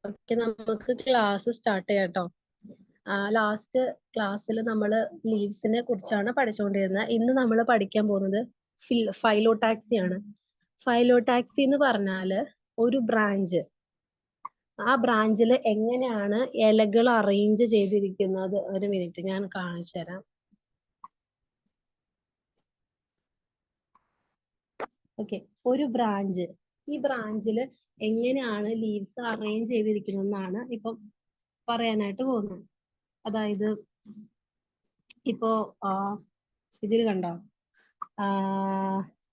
Okay, നമുക്ക് class start ചെയ്യാം കേട്ടോ. ലാസ്റ്റ് ക്ലാസ്സിൽ നമ്മൾ ലീവ്സിനെ കുറിച്ചാണ് പഠിച്ചുകൊണ്ടിരുന്നത്. ഇന്ന് നമ്മൾ പഠിക്കാൻ പോകുന്നത് ഫൈലോടാക്സി ആണ്. ഫൈലോടാക്സി എന്ന് പറഞ്ഞാൽ ഒരു ബ്രാഞ്ച്, ആ ബ്രാഞ്ചിൽ എങ്ങനെയാണ് ഇലകൾ അറേഞ്ച് ചെയ്തിരിക്കുന്നത്. ഒരു മിനിറ്റ് ഞാൻ കാണിച്ചു തരാം. ഓക്കെ, ഒരു ബ്രാഞ്ച്, ഈ ബ്രാഞ്ചിൽ എങ്ങനെയാണ് ലീവ്സ് അറേഞ്ച് ചെയ്തിരിക്കുന്നതെന്നാണ് ഇപ്പം പറയാനായിട്ട് പോകുന്നത്. അതായത് ഇപ്പോ ഇതിൽ കണ്ടോ,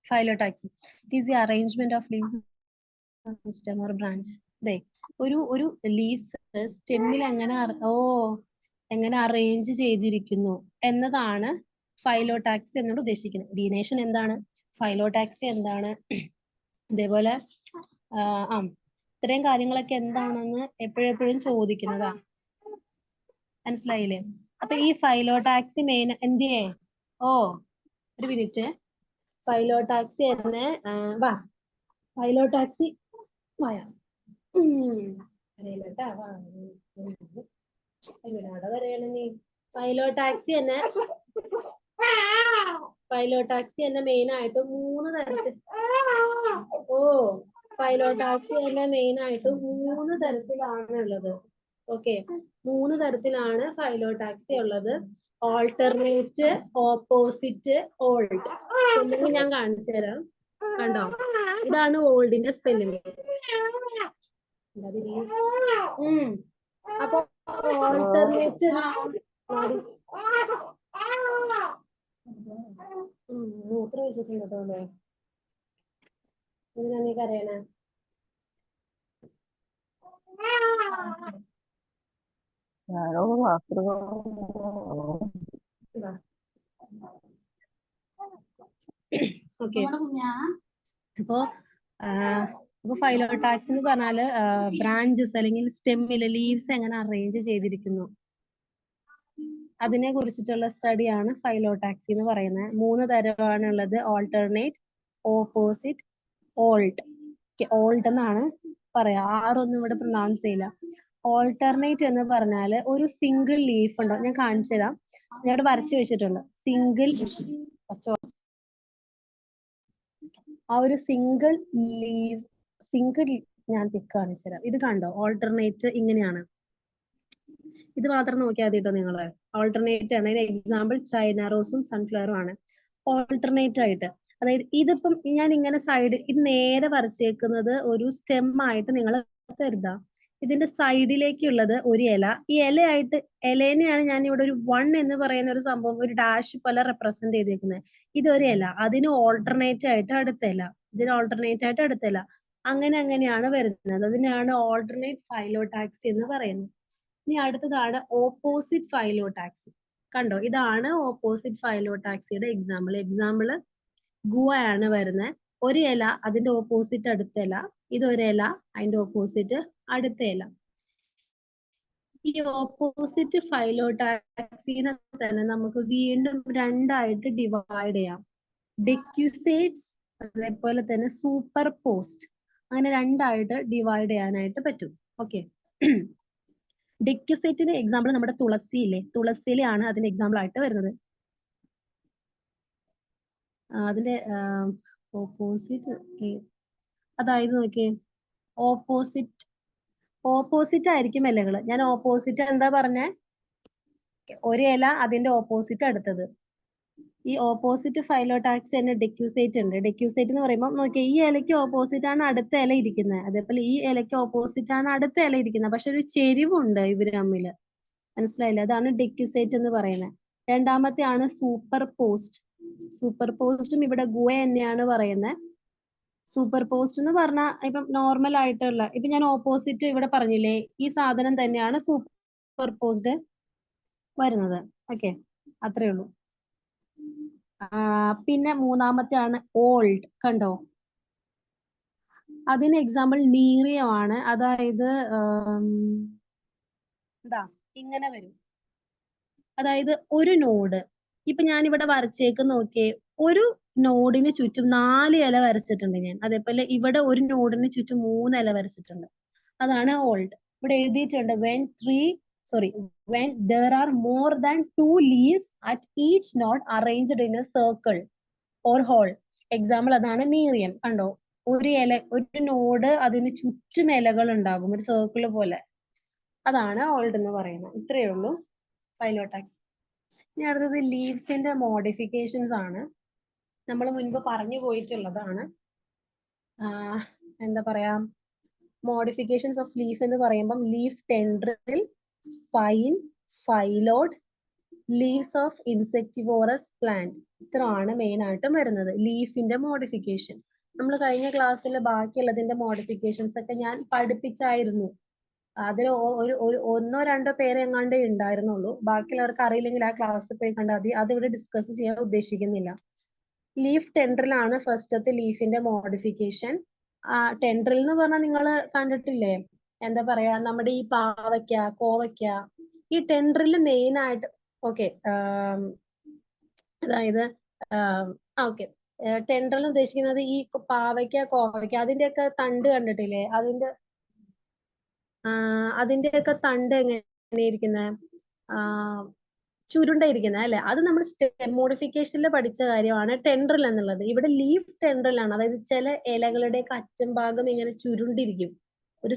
phyllotaxy is the arrangement of leaves stem or branch. അതെ, ഒരു ലീവ്സ് സ്റ്റെമ്മിൽ എങ്ങനെ അറേഞ്ച് ചെയ്തിരിക്കുന്നു എന്നതാണ് ഫൈലോടാക്സി എന്നോട് ഉദ്ദേശിക്കുന്നത്. ഡീനേഷൻ എന്താണ്, ഫൈലോടാക്സി എന്താണ്, അതേപോലെ ഇത്രയും കാര്യങ്ങളൊക്കെ എന്താണെന്ന് എപ്പോഴെപ്പോഴും ചോദിക്കുന്നതാണ്. മനസ്സിലായില്ലേ? അപ്പൊ ഈ ഫൈലോടാക്സി മെയിൻ എന്തിയെ ഒരു മിനിറ്റ്, ഫൈലോടാക്സി എന്നെ ഫൈലോടാക്സി ഫൈലോടാക്സി എന്നെ മെയിൻ ആയിട്ട് മൂന്ന് തരത്തിൽ മൂന്ന് തരത്തിലാണ് ഉള്ളത്. ഓക്കെ, മൂന്ന് തരത്തിലാണ് ഫൈലോടാക്സി ഉള്ളത്. Alternate, opposite, old. സ്പെല്ലിംഗ് ഞാൻ കാണിച്ചു തരാം. കണ്ടോ, ഇതാണ് ഓൾഡിന്റെ സ്പെല്ലിംഗ്. അപ്പൊ ഓൾട്ടർനേറ്റ് മൂത്ര വെച്ചിട്ടുണ്ടോ എന്തിനാ നീ കരയണേ? ഓക്കെ, അപ്പൊ ഫൈലോടാക്സി എന്ന് പറഞ്ഞാല് ബ്രാഞ്ചസ് അല്ലെങ്കിൽ സ്റ്റെമ്മില് ലീവ്സ് എങ്ങനെ അറേഞ്ച് ചെയ്തിരിക്കുന്നു അതിനെ കുറിച്ചിട്ടുള്ള സ്റ്റഡിയാണ് ഫൈലോടാക്സി എന്ന് പറയുന്നത്. മൂന്ന് തരമാണുള്ളത്: ഓൾട്ടർനേറ്റ്, ഓപ്പോസിറ്റ്, ഓൾഡ്. ഓൾഡ് എന്നാണ് പറയാ, ആറൊന്നും ഇവിടെ പ്രൊനൗൺസ് ചെയ്യില്ല. ഓൾട്ടർനേറ്റ് എന്ന് പറഞ്ഞാല് ഒരു സിംഗിൾ ലീഫ് ഉണ്ടോ, ഞാൻ കാണിച്ചു തരാം. ഞാൻ ഇവിടെ വരച്ചു വെച്ചിട്ടുണ്ട്. ഒരു സിംഗിൾ ഞാൻ കാണിച്ചു തരാം. ഇത് കണ്ടോ, ഓൾട്ടർനേറ്റ് ഇങ്ങനെയാണ്. ഇത് മാത്രം നോക്കിയാൽ മതി കേട്ടോ നിങ്ങള്. ഓൾട്ടർനേറ്റ് ആണ്. എക്സാമ്പിൾ ചൈന റോസും സൺഫ്ലവറും ആണ് ഓൾട്ടർനേറ്റ് ആയിട്ട്. അതായത് ഇതിപ്പം ഞാൻ ഇങ്ങനെ സൈഡ്, ഇത് നേരെ വരച്ചേക്കുന്നത് ഒരു സ്റ്റെം ആയിട്ട് നിങ്ങൾ കരുതാം. ഇതിന്റെ സൈഡിലേക്കുള്ളത് ഒരു ഇല. ഈ ഇലേനെയാണ് ഞാൻ ഇവിടെ ഒരു 1 എന്ന് പറയുന്ന ഒരു സംഭവം, ഒരു ഡാഷ് പോലെ റെപ്രസെന്റ് ചെയ്തേക്കുന്നത്. ഇതൊരു ഇല, അതിന് ഓൾട്ടർനേറ്റ് ആയിട്ട് അടുത്ത ഇല, ഇതിന് ഓൾട്ടർനേറ്റ് ആയിട്ട് അടുത്ത ഇല, അങ്ങനെയാണ് വരുന്നത്. അതിനാണ് ഓൾട്ടർനേറ്റ് ഫൈലോടാക്സി എന്ന് പറയുന്നത്. ഇനി അടുത്തതാണ് ഓപ്പോസിറ്റ് ഫൈലോടാക്സി. കണ്ടോ, ഇതാണ് ഓപ്പോസിറ്റ് ഫൈലോടാക്സിയുടെ എക്സാമ്പിള് ഗുവ ആണ് വരുന്നത്. ഒരു ഇല, അതിന്റെ ഓപ്പോസിറ്റ് അടുത്ത ഇല. ഇതൊരു ഇല, അതിന്റെ ഓപ്പോസിറ്റ് അടുത്ത ഇല. ഈ ഓപ്പോസിറ്റ് ഫൈലോടാക്സിനെ തന്നെ നമുക്ക് വീണ്ടും രണ്ടായിട്ട് ഡിവൈഡ് ചെയ്യാം. ഡെക്യുസേറ്റ്സ്, അതേപോലെ തന്നെ സൂപ്പർ പോസ്റ്റ്, അങ്ങനെ രണ്ടായിട്ട് ഡിവൈഡ് ചെയ്യാനായിട്ട് പറ്റും. ഓക്കെ, ഡെക്യുസേറ്റിന് എക്സാമ്പിൾ നമ്മുടെ തുളസിയില്ലേ, തുളസിയിലാണ് അതിന്റെ എക്സാമ്പിൾ ആയിട്ട് വരുന്നത്. അതിന്റെ ഓപ്പോസിറ്റ്, അതായത് നോക്കിയേ, ഓപ്പോസിറ്റ് ആയിരിക്കും ഇലകള്. ഞാൻ ഓപ്പോസിറ്റ് എന്താ പറഞ്ഞേ, ഒരു ഇല, അതിന്റെ ഓപ്പോസിറ്റ് അടുത്തത്. ഈ ഓപ്പോസിറ്റ് ഫൈലോടാക്സി തന്നെ ഡെക്യുസേറ്റ് ഉണ്ട്. ഡെക്യുസേറ്റ് എന്ന് പറയുമ്പോൾ നോക്കിയേ, ഈ ഇലയ്ക്ക് ഓപ്പോസിറ്റ് ആണ് അടുത്ത ഇല ഇരിക്കുന്നത്, അതേപോലെ ഈ ഇലയ്ക്ക് ഓപ്പോസിറ്റ് ആണ് അടുത്ത ഇല ഇരിക്കുന്നത്, പക്ഷെ ഒരു ചെരിവുണ്ട് ഇവര് തമ്മിൽ. മനസ്സിലായില്ല? അതാണ് ഡെക്യുസേറ്റ് എന്ന് പറയുന്നത്. രണ്ടാമത്തെ ആണ് സൂപ്പർ പോസ്റ്റ്. സൂപ്പർ പോസ്റ്റും ഇവിടെ ഗുവ തന്നെയാണ് പറയുന്നത്. സൂപ്പർ പോസ്റ്റ് എന്ന് പറഞ്ഞാൽ ഇപ്പം നോർമൽ ആയിട്ടുള്ള, ഇപ്പൊ ഞാൻ ഓപ്പോസിറ്റ് ഇവിടെ പറഞ്ഞില്ലേ, ഈ സാധനം തന്നെയാണ് സൂപ്പർ പോസ്റ്റ് വരുന്നത്. ഓക്കെ, അത്രേ ഉള്ളൂ. പിന്നെ മൂന്നാമത്തെ ആണ് ഓൾഡ്. കണ്ടോ, അതിന് എക്സാമ്പിൾ നീറിയമാണ്. അതായത് ഇങ്ങനെ വരും. അതായത് ഒരു നോഡ്, ഇപ്പൊ ഞാൻ ഇവിടെ വരച്ചേക്ക് നോക്കിയേ, ഒരു നോഡിന് ചുറ്റും 4 ഇല വരച്ചിട്ടുണ്ട് ഞാൻ. അതേപോലെ ഇവിടെ ഒരു നോഡിന് ചുറ്റും 3 ഇല വരച്ചിട്ടുണ്ട്. അതാണ് ഓൾഡ്. ഇവിടെ എഴുതിയിട്ടുണ്ട് when there are more than 2 leaves at each node arranged in a circle or hole. Example അതാണ് നീറിയം. കണ്ടോ, ഒരു നോഡ് അതിന് ചുറ്റും ഇലകൾ ഉണ്ടാകും, ഒരു സർക്കിൾ പോലെ. അതാണ് ഓൾഡ് എന്ന് പറയുന്നത്. ഇത്രയേ ഉള്ളൂ ഫൈലോടാക്സ്. ഇനി അടുത്തത് ലീവ്സിന്റെ മോഡിഫിക്കേഷൻസ് ആണ്. നമ്മൾ മുൻപ് പറഞ്ഞു പോയിട്ടുള്ളതാണ്. എന്താ പറയാ, മോഡിഫിക്കേഷൻസ് ഓഫ് ലീഫ് എന്ന് പറയുമ്പം leaf tendril, spine, phyllode, leaves of insectivorous plant, ഇത്രയാണ് മെയിൻ ആയിട്ട് വരുന്നത് ലീഫിന്റെ മോഡിഫിക്കേഷൻ. നമ്മൾ കഴിഞ്ഞ ക്ലാസ്സിൽ ബാക്കിയുള്ളതിന്റെ മോഡിഫിക്കേഷൻസ് ഒക്കെ ഞാൻ പഠിപ്പിച്ചായിരുന്നു. അതിൽ ഒന്നോ രണ്ടോ പേരെ എങ്ങാണ്ടേ ഉണ്ടായിരുന്നുള്ളൂ. ബാക്കിയുള്ളവർക്ക് അറിയില്ലെങ്കിൽ ആ ക്ലാസ്സിൽ പോയി കണ്ടാൽ മതി. അതിവിടെ ഡിസ്കസ് ചെയ്യാൻ ഉദ്ദേശിക്കുന്നില്ല. ലീഫ് ടെൻഡ്രിലാണ് ഫസ്റ്റത്തെ ലീഫിന്റെ മോഡിഫിക്കേഷൻ. ടെൻഡ്രിൽ എന്ന് പറഞ്ഞാൽ നിങ്ങൾ കണ്ടിട്ടില്ലേ, എന്താ പറയാ, നമ്മുടെ ഈ പാവയ്ക്ക, കോവയ്ക്ക, ഈ ടെൻഡ്രിൽ മെയിൻ ആയിട്ട് അതായത് ടെൻഡ്രിൽ ഉദ്ദേശിക്കുന്നത് ഈ പാവയ്ക്ക, കോവയ്ക്ക, അതിന്റെയൊക്കെ തണ്ട് കണ്ടിട്ടില്ലേ, അതിന്റെയൊക്കെ തണ്ട് എങ്ങനെയിരിക്കുന്നത്, ചുരുണ്ടായിരിക്കുന്നത് അല്ലെ. അത് നമ്മൾ സ്റ്റെം മോഡിഫിക്കേഷനിൽ പഠിച്ച കാര്യമാണ് ടെൻഡ്രിൽ എന്നുള്ളത്. ഇവിടെ ലീഫ് ടെൻഡ്രിൽ ആണ്. അതായത് ചില ഇലകളുടെ അറ്റം ഭാഗം ഇങ്ങനെ ചുരുണ്ടിരിക്കും, ഒരു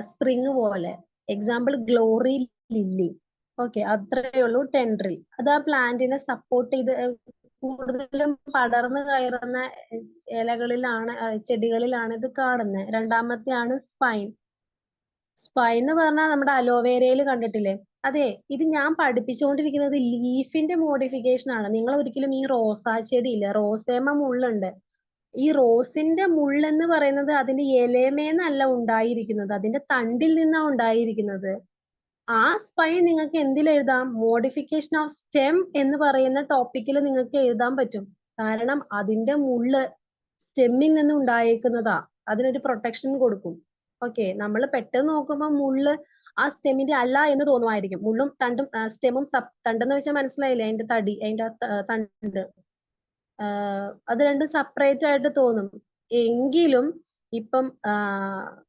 സ്പ്രിങ് പോലെ. Example glory lily. ഓക്കെ, അത്രയേ ഉള്ളൂ ടെൻഡ്രിൽ. അത് ആ പ്ലാന്റിനെ സപ്പോർട്ട് ചെയ്ത് കൂടുതലും പടർന്നു കയറുന്ന ഇലകളിലാണ്, ചെടികളിലാണ് ഇത് കാണുന്നത്. രണ്ടാമത്തെയാണ് സ്പൈൻ. സ്പൈൻ എന്ന് പറഞ്ഞാൽ നമ്മുടെ അലോവേരയിൽ കണ്ടിട്ടില്ലേ. അതെ, ഇത് ഞാൻ പഠിപ്പിച്ചുകൊണ്ടിരിക്കുന്നത് ലീഫിന്റെ മോഡിഫിക്കേഷൻ ആണ്. നിങ്ങൾ ഒരിക്കലും ഈ റോസാ ചെടി ഇല്ല, റോസേമ മുള്ളുണ്ട്. ഈ റോസിന്റെ മുള്ളെന്ന് പറയുന്നത് അതിന്റെ ഇലമേന്നല്ല ഉണ്ടായിരിക്കുന്നത്, അതിന്റെ തണ്ടിൽ നിന്നാണ് ഉണ്ടായിരിക്കുന്നത്. ആ സ്പൈൻ നിങ്ങൾക്ക് എന്തിൽ എഴുതാം, മോഡിഫിക്കേഷൻ ഓഫ് സ്റ്റെം എന്ന് പറയുന്ന ടോപ്പിക്കിൽ നിങ്ങൾക്ക് എഴുതാൻ പറ്റും. കാരണം അതിന്റെ മുള്ള് സ്റ്റെമ്മിൽ നിന്ന് ഉണ്ടായിരിക്കുന്നതാ, അതിനൊരു പ്രൊട്ടക്ഷൻ കൊടുക്കും. ഓക്കെ, നമ്മൾ പെട്ടെന്ന് നോക്കുമ്പോൾ മുള്ള് ആ സ്റ്റെമ്മിന്റെ അല്ല എന്ന് തോന്നുമായിരിക്കും. മുള്ളും തണ്ടും സ്റ്റെമും തണ്ടെന്ന് വെച്ചാൽ മനസ്സിലായില്ലേ, അതിന്റെ തടി, അതിന്റെ തണ്ട്, അത് രണ്ടും സെപ്പറേറ്റ് ആയിട്ട് തോന്നും. എങ്കിലും ഇപ്പം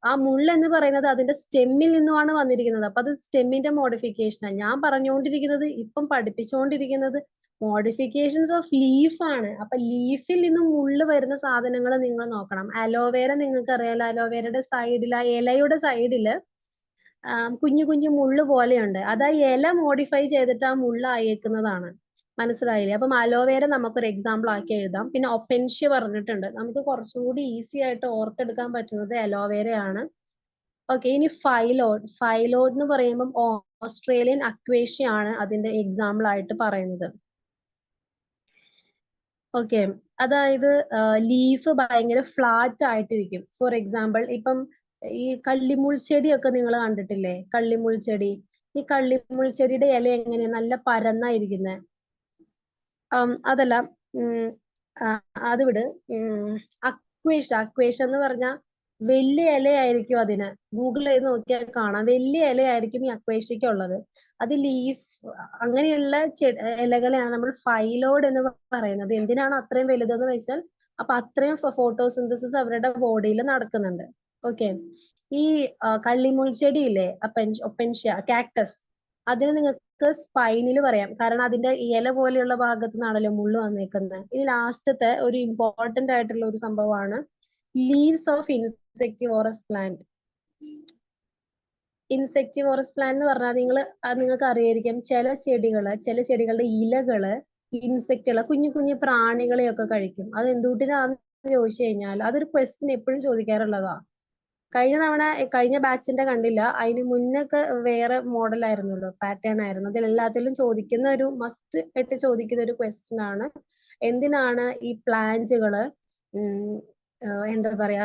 ആ മുള്ള എന്ന് പറയുന്നത് അതിന്റെ സ്റ്റെമ്മിൽ നിന്നുമാണ് വന്നിരിക്കുന്നത്. അപ്പൊ അത് സ്റ്റെമ്മിന്റെ മോഡിഫിക്കേഷനാണ്. ഞാൻ പറഞ്ഞുകൊണ്ടിരിക്കുന്നത്, ഇപ്പം പഠിപ്പിച്ചുകൊണ്ടിരിക്കുന്നത് മോഡിഫിക്കേഷൻസ് ഓഫ് ലീഫ് ആണ്. അപ്പൊ ലീഫിൽ നിന്നും മുള്ള് വരുന്ന സാധനങ്ങൾ നിങ്ങൾ നോക്കണം. അലോവേര നിങ്ങൾക്ക് അറിയാലോ, അലോവേരയുടെ സൈഡിൽ, ആ ഇലയുടെ സൈഡില് കുഞ്ഞു കുഞ്ഞു മുള്ള് പോലെയുണ്ട്. അത് ആ ഇല മോഡിഫൈ ചെയ്തിട്ട് ആ മുള്ള അയക്കുന്നതാണ്. മനസ്സിലായില്ലേ? അപ്പം അലോവേര നമുക്കൊരു എക്സാമ്പിൾ ആക്കി എഴുതാം. പിന്നെ ഒപ്പൻഷ്യ പറഞ്ഞിട്ടുണ്ട്. നമുക്ക് കുറച്ചുകൂടി ഈസി ആയിട്ട് ഓർത്തെടുക്കാൻ പറ്റുന്നത് അലോവേരയാണ്. ഓക്കെ, ഇനി ഫൈലോഡ് എന്ന് പറയുമ്പം ഓസ്ട്രേലിയൻ അക്വേഷ്യ ആണ് അതിന്റെ എക്സാമ്പിൾ ആയിട്ട് പറയുന്നത്. ഓക്കെ, അതായത് ലീഫ് ഭയങ്കര ഫ്ലാറ്റ് ആയിട്ടിരിക്കും. ഫോർ എക്സാമ്പിൾ ഇപ്പം ഈ കള്ളിമുൾ ചെടിയൊക്കെ നിങ്ങൾ കണ്ടിട്ടില്ലേ, കള്ളിമുൾ ചെടി. ഈ കള്ളിമുൾ ചെടിയുടെ ഇല എങ്ങനെയാ, നല്ല പരന്നായിരിക്കുന്നത്. അതല്ല, അത് വിട്. അക്വേഷ്യ എന്ന് പറഞ്ഞാൽ വലിയ ഇലയായിരിക്കും അതിന്. ഗൂഗിൾ ചെയ്ത് നോക്കിയാൽ കാണാം, വലിയ ഇലയായിരിക്കും ഈ അക്വേഷ്യക്ക് ഉള്ളത്. അത് ലീഫ് അങ്ങനെയുള്ള ഇലകളെയാണ് നമ്മൾ ഫൈലോഡ് എന്ന് പറയുന്നത്. എന്തിനാണ് അത്രയും വലുതെന്ന് വെച്ചാൽ, അപ്പൊ അത്രയും ഫോട്ടോസിന്തസിസ് അവരുടെ ബോഡിയിൽ നടക്കുന്നുണ്ട്. ഓക്കെ, ഈ കള്ളിമുൾ ചെടിയില്ലേ, ഒപ്പൻഷ്യ, കാക്ടസ്, അതിന് നിങ്ങൾക്ക് സ്പൈനിൽ പറയാം. കാരണം അതിന്റെ ഇല പോലെയുള്ള ഭാഗത്ത് നിന്നാണല്ലോ മുള്ളു വന്നേക്കുന്നത്. ഇനി ലാസ്റ്റത്തെ ഒരു ഇമ്പോർട്ടന്റ് ആയിട്ടുള്ള ഒരു സംഭവമാണ് leaves of insectivorous plant. Insectivorous plant എന്ന് പറഞ്ഞാൽ നിങ്ങൾക്ക് അറിയായിരിക്കും, ചില ചെടികളുടെ ഇലകള് ഇൻസെക്റ്റുകളെ, കുഞ്ഞു കുഞ്ഞു പ്രാണികളെയൊക്കെ കഴിക്കും. അത് എന്തുകൊണ്ടിനാന്ന് ചോദിച്ചു കഴിഞ്ഞാൽ, അതൊരു ക്വസ്റ്റ്യൻ എപ്പോഴും ചോദിക്കാറുള്ളതാ. കഴിഞ്ഞ ബാച്ചിന്റെ കണ്ടില്ല, അതിന് മുന്നൊക്കെ വേറെ മോഡലായിരുന്നല്ലോ, പാറ്റേൺ ആയിരുന്നു. അതിലെല്ലാത്തിലും ചോദിക്കുന്ന ഒരു മസ്റ്റ് ആയിട്ട് ചോദിക്കുന്ന ഒരു ക്വസ്റ്റ്യൻ ആണ്, എന്തിനാണ് ഈ പ്ലാന്റുകള് എന്താ പറയാ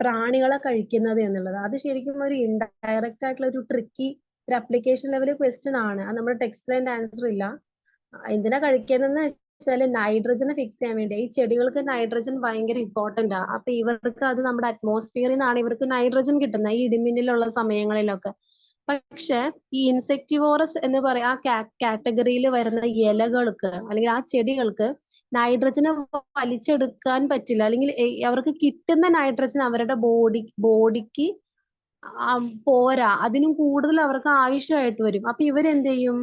പ്രാണികളെ കഴിക്കുന്നത് എന്നുള്ളത്. അത് ശരിക്കും ഒരു ഇൻഡയറക്റ്റ് ആയിട്ടുള്ള ഒരു ട്രിക്കി, ഒരു അപ്ലിക്കേഷൻ ലെവൽ ക്വസ്റ്റ്യൻ ആണ്. അത് നമ്മുടെ ടെക്സ്റ്റ് ആൻഡ് ആൻസർ ഇല്ല. എന്തിനാ കഴിക്കുന്നതെന്ന് വെച്ചാല് നൈട്രജനെ ഫിക്സ് ചെയ്യാൻ വേണ്ടി. ഈ ചെടികൾക്ക് നൈട്രജൻ ഭയങ്കര ഇമ്പോർട്ടന്റ് ആണ്. അപ്പൊ ഇവർക്ക് അത് നമ്മുടെ അറ്റ്മോസ്ഫിയറിൽ നിന്നാണ് ഇവർക്ക് നൈട്രജൻ കിട്ടുന്നത്, ഈ ഇടിമിന്നലുള്ള സമയങ്ങളിലൊക്കെ. പക്ഷെ ഈ ഇൻസെക്ടിവോറസ് എന്ന് പറയാ ആ കാറ്റഗറിയിൽ വരുന്ന ഇലകൾക്ക് അല്ലെങ്കിൽ ആ ചെടികൾക്ക് നൈട്രജനെ വലിച്ചെടുക്കാൻ പറ്റില്ല. അല്ലെങ്കിൽ അവർക്ക് കിട്ടുന്ന നൈട്രജൻ അവരുടെ ബോഡിക്ക് പോരാ, അതിനും കൂടുതൽ അവർക്ക് ആവശ്യമായിട്ട് വരും. അപ്പൊ ഇവരെന്ത് ചെയ്യും?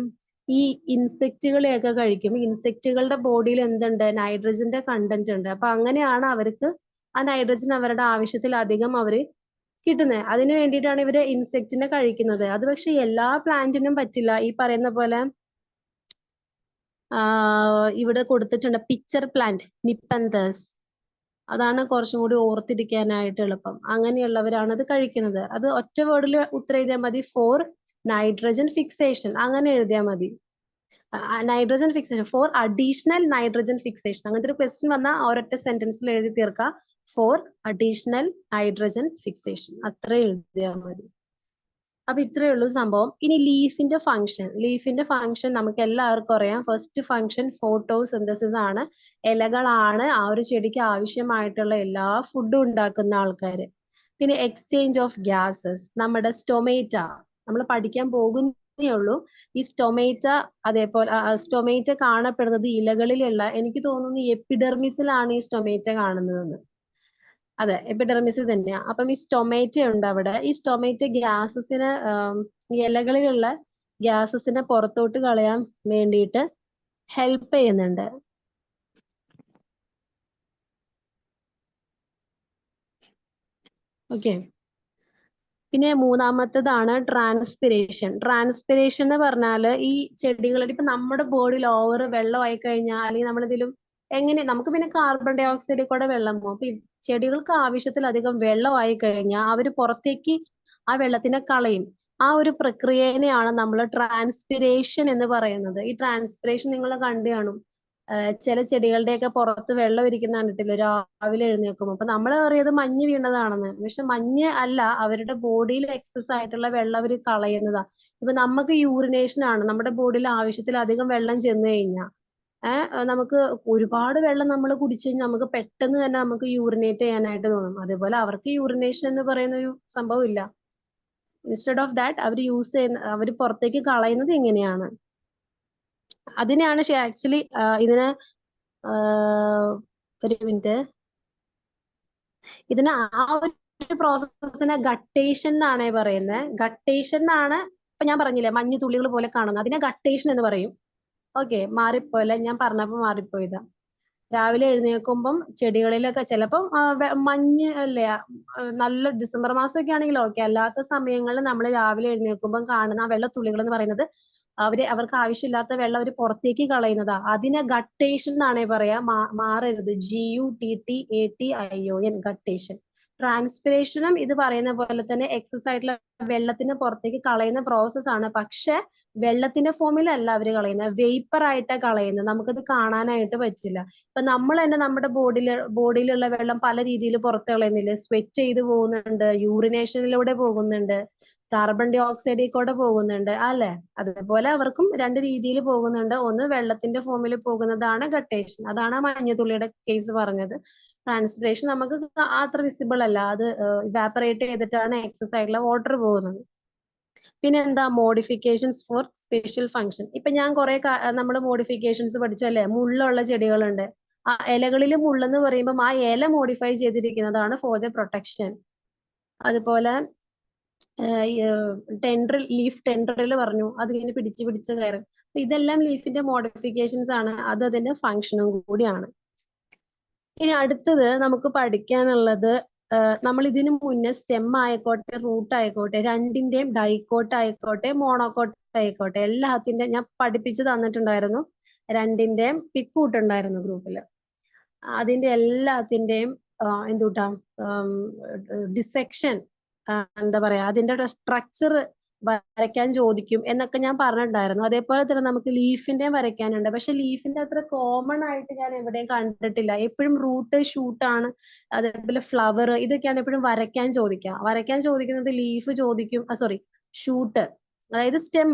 ഈ ഇൻസെക്റ്റുകളെയൊക്കെ കഴിക്കും. ഇൻസെക്റ്റുകളുടെ ബോഡിയിൽ എന്തുണ്ട്? നൈട്രജന്റെ കണ്ടന്റ് ഉണ്ട്. അപ്പൊ അങ്ങനെയാണ് അവർക്ക് ആ നൈട്രജൻ അവരുടെ ആവശ്യത്തിലധികം അവര് കിട്ടുന്നത്. അതിന് വേണ്ടിയിട്ടാണ് ഇവര് ഇൻസെക്റ്റിനെ കഴിക്കുന്നത്. അത് പക്ഷെ എല്ലാ പ്ലാന്റിനും പറ്റില്ല. ഈ പറയുന്ന പോലെ ഇവിടെ കൊടുത്തിട്ടുണ്ട് പിക്ചർ പ്ലാന്റ്, നിപ്പന്തസ്. അതാണ് കുറച്ചും കൂടി ഓർത്തിരിക്കാനായിട്ട് എളുപ്പം. അങ്ങനെയുള്ളവരാണ് അത് കഴിക്കുന്നത്. അത് ഒറ്റ വേർഡിൽ ഉത്തരം എഴുതിയാൽ മതി, ഫോർ നൈട്രജൻ ഫിക്സേഷൻ, അങ്ങനെ എഴുതിയാൽ മതി. Nitrogen fixation, for additional nitrogen fixation. അങ്ങനത്തെ ഒരു ക്വസ്റ്റ്യൻ വന്നാൽ ഒരൊറ്റ സെന്റൻസിൽ എഴുതി തീർക്കുക, ഫോർ അഡീഷണൽ നൈട്രജൻ ഫിക്സേഷൻ, അത്ര എഴുതിയാൽ മതി. അപ്പൊ ഇത്രയേ ഉള്ളൂ സംഭവം. ഇനി ലീഫിന്റെ ഫംഗ്ഷൻ നമുക്ക് എല്ലാവർക്കും അറിയാം. ഫസ്റ്റ് ഫംഗ്ഷൻ ഫോട്ടോസിന്തസിസ് ആണ്. ഇലകളാണ് ആ ഒരു ചെടിക്ക് ആവശ്യമായിട്ടുള്ള എല്ലാ ഫുഡും ഉണ്ടാക്കുന്ന ആൾക്കാര്. പിന്നെ എക്സ്ചേഞ്ച് ഓഫ് ഗ്യാസസ്, നമ്മുടെ സ്റ്റൊമേറ്റ, നമ്മൾ പഠിക്കാൻ പോകുന്നേ ഉള്ളൂ. ഈ സ്റ്റൊമേറ്റ, അതേപോലെ സ്റ്റൊമേറ്റ കാണപ്പെടുന്നത് ഇലകളിലുള്ള, എനിക്ക് തോന്നുന്നു എപ്പിഡെർമിസിലാണ് ഈ സ്റ്റൊമേറ്റ കാണുന്നതെന്ന്. അതെ, എപ്പിഡെർമിസ് തന്നെയാ. അപ്പം ഈ സ്റ്റൊമേറ്റ ഉണ്ട് അവിടെ. ഈ സ്റ്റൊമേറ്റ ഗ്യാസസിന്, ഇലകളിലുള്ള ഗ്യാസസിനെ പുറത്തോട്ട് കളയാൻ വേണ്ടിയിട്ട് ഹെൽപ്പ് ചെയ്യുന്നുണ്ട്. ഓക്കെ. പിന്നെ മൂന്നാമത്തേതാണ് ട്രാൻസ്പിരേഷൻ. ട്രാൻസ്പിരേഷൻ എന്ന് പറഞ്ഞാൽ ഈ ചെടികളുടെ, ഇപ്പൊ നമ്മുടെ ബോഡിയിൽ ഓവർ വെള്ളമായി കഴിഞ്ഞാൽ, അല്ലെങ്കിൽ നമ്മളെന്തെങ്കിലും എങ്ങനെ, നമുക്ക് പിന്നെ കാർബൺ ഡൈ ഓക്സൈഡിൽ കൂടെ വെള്ളം പോകും. അപ്പൊ ഈ ചെടികൾക്ക് ആവശ്യത്തിലധികം വെള്ളമായി കഴിഞ്ഞാൽ അവർ പുറത്തേക്ക് ആ വെള്ളത്തിനെ കളയും. ആ ഒരു പ്രക്രിയനെയാണ് നമ്മൾ ട്രാൻസ്പിരേഷൻ എന്ന് പറയുന്നത്. ഈ ട്രാൻസ്പിരേഷൻ നിങ്ങൾ കണ്ടു കാണും. ചില ചെടികളുടെയൊക്കെ പുറത്ത് വെള്ളം ഇരിക്കുന്ന കണ്ടിട്ടില്ല രാവിലെ എഴുന്നേൽക്കുമ്പോൾ. അപ്പൊ നമ്മൾ അറിയത് മഞ്ഞ് വീണതാണെന്ന്. പക്ഷെ മഞ്ഞ് അല്ല, അവരുടെ ബോഡിയിൽ എക്സസ് ആയിട്ടുള്ള വെള്ളം അവർ കളയുന്നതാ. ഇപ്പൊ നമുക്ക് യൂറിനേഷൻ ആണ്, നമ്മുടെ ബോഡിയിൽ ആവശ്യത്തിലധികം വെള്ളം ചെന്ന് കഴിഞ്ഞാൽ നമുക്ക് ഒരുപാട് വെള്ളം നമ്മൾ കുടിച്ചു കഴിഞ്ഞാൽ നമുക്ക് പെട്ടെന്ന് തന്നെ നമുക്ക് യൂറിനേറ്റ് ചെയ്യാനായിട്ട് തോന്നും. അതേപോലെ അവർക്ക് യൂറിനേഷൻ എന്ന് പറയുന്ന ഒരു സംഭവം ഇല്ല. ഇൻസ്റ്റെഡ് ഓഫ് ദാറ്റ് അവർ പുറത്തേക്ക് കളയുന്നത് ഇങ്ങനെയാണ്. അതിനെയാണ് ആക്ച്വലി ഇതിനെ ഒരു മിനിറ്റ്, ഇതിന് ആ ഒരു പ്രോസസ്സിനെ ഗട്ടേഷൻ എന്നാണ് പറയുന്നത്. ഗട്ടേഷൻ എന്നാണ്, ഇപ്പൊ ഞാൻ പറഞ്ഞില്ലേ മഞ്ഞു തുള്ളികൾ പോലെ കാണുന്നത്, അതിനെ ഗട്ടേഷൻ എന്ന് പറയും. ഓക്കെ, മാറിപ്പോലെ, ഞാൻ പറഞ്ഞപ്പോ മാറിപ്പോയതാ. രാവിലെ എഴുന്നേൽക്കുമ്പം ചെടികളിലൊക്കെ ചിലപ്പം മഞ്ഞ് അല്ലേ, നല്ല ഡിസംബർ മാസമൊക്കെ ആണെങ്കിൽ ഓക്കെ, അല്ലാത്ത സമയങ്ങളിൽ നമ്മൾ രാവിലെ എഴുന്നേൽക്കുമ്പം കാണുന്ന ആ വെള്ളത്തുള്ളികൾ എന്ന് പറയുന്നത് അവർക്ക് ആവശ്യമില്ലാത്ത വെള്ളം അവർ പുറത്തേക്ക് കളയുന്നതാ. അതിനെ ഗട്ടേഷൻ എന്നാണേ പറയാ. മാറരുത്, GUTTATION, ഗട്ടേഷൻ. ട്രാൻസ്പിരേഷനും ഇത് പറയുന്ന പോലെ തന്നെ എക്സസ് ആയിട്ടുള്ള വെള്ളത്തിന് പുറത്തേക്ക് കളയുന്ന പ്രോസസ് ആണ്. പക്ഷെ വെള്ളത്തിന്റെ ഫോമിലല്ല അവര് കളയുന്നത്, വേപ്പർ ആയിട്ടാണ് കളയുന്നത്. നമുക്കത് കാണാനായിട്ട് പറ്റില്ല. ഇപ്പൊ നമ്മൾ തന്നെ നമ്മുടെ ബോഡിയിലുള്ള വെള്ളം പല രീതിയിൽ പുറത്ത് കളയുന്നില്ലേ? സ്വെറ്റ് ചെയ്ത് പോകുന്നുണ്ട്, യൂറിനേഷനിലൂടെ പോകുന്നുണ്ട്, കാർബൺ ഡൈ ഓക്സൈഡിൽ കൂടെ പോകുന്നുണ്ട് അല്ലെ? അതേപോലെ അവർക്കും രണ്ട് രീതിയിൽ പോകുന്നുണ്ട്. ഒന്ന് വെള്ളത്തിന്റെ ഫോമിൽ പോകുന്നതാണ് ഗട്ടേഷൻ, അതാണ് മഞ്ഞുതുള്ളിയുടെ കേസ് പറഞ്ഞത്. ട്രാൻസ്പിരേഷൻ നമുക്ക് അത്ര വിസിബിൾ അല്ല, അത് ഇവാപ്പറേറ്റ് ചെയ്തിട്ടാണ് എക്സസ് ആയിട്ടുള്ള വാട്ടർ പോകുന്നത്. പിന്നെ എന്താ, മോഡിഫിക്കേഷൻസ് ഫോർ സ്പെഷ്യൽ ഫംഗ്ഷൻ. ഇപ്പൊ ഞാൻ കുറെ നമ്മൾ മോഡിഫിക്കേഷൻസ് പഠിച്ചു അല്ലെ? മുള്ളുള്ള ചെടികളുണ്ട്, ആ ഇലകളിൽ മുള്ളെന്ന് പറയുമ്പോൾ ആ ഇല മോഡിഫൈ ചെയ്തിരിക്കുന്നതാണ് ഫോർ ദ പ്രൊട്ടക്ഷൻ. അതുപോലെ ലീഫ് ടെൻഡറിൽ പറഞ്ഞു, അതിങ്ങനെ പിടിച്ച് കയറും. അപ്പൊ ഇതെല്ലാം ലീഫിന്റെ മോഡിഫിക്കേഷൻസ് ആണ്, അത് അതിന്റെ ഫംഗ്ഷനും കൂടിയാണ്. ഇനി അടുത്തത് നമുക്ക് പഠിക്കാനുള്ളത്, നമ്മൾ ഇതിനു മുന്നേ സ്റ്റെം ആയിക്കോട്ടെ റൂട്ട് ആയിക്കോട്ടെ, രണ്ടിന്റെയും ഡൈക്കോട്ട് ആയിക്കോട്ടെ മോണോക്കോട്ട് ആയിക്കോട്ടെ, എല്ലാത്തിന്റെ ഞാൻ പഠിപ്പിച്ചു തന്നിട്ടുണ്ടായിരുന്നു. രണ്ടിന്റെയും പിക്കൂട്ട് ഉണ്ടായിരുന്നു ഗ്രൂപ്പില്. അതിന്റെ എല്ലാത്തിന്റെയും എന്തുട്ടാ ഡിസെക്ഷൻ, എന്താ പറയാ, അതിന്റെ സ്ട്രക്ചർ വരയ്ക്കാൻ ചോദിക്കും എന്നൊക്കെ ഞാൻ പറഞ്ഞിട്ടുണ്ടായിരുന്നു. അതേപോലെ തന്നെ നമുക്ക് ലീഫിന്റെയും വരയ്ക്കാനുണ്ട്. പക്ഷെ ലീഫിന്റെ അത്ര കോമൺ ആയിട്ട് ഞാൻ എവിടെയും കണ്ടിട്ടില്ല. എപ്പോഴും റൂട്ട്, ഷൂട്ടാണ്, അതേപോലെ ഫ്ലവർ, ഇതൊക്കെയാണ് എപ്പോഴും വരയ്ക്കാൻ ചോദിക്കുക. വരയ്ക്കാൻ ചോദിക്കുന്നത് ലീഫ് ചോദിക്കും, ഷൂട്ട്, അതായത് സ്റ്റെം,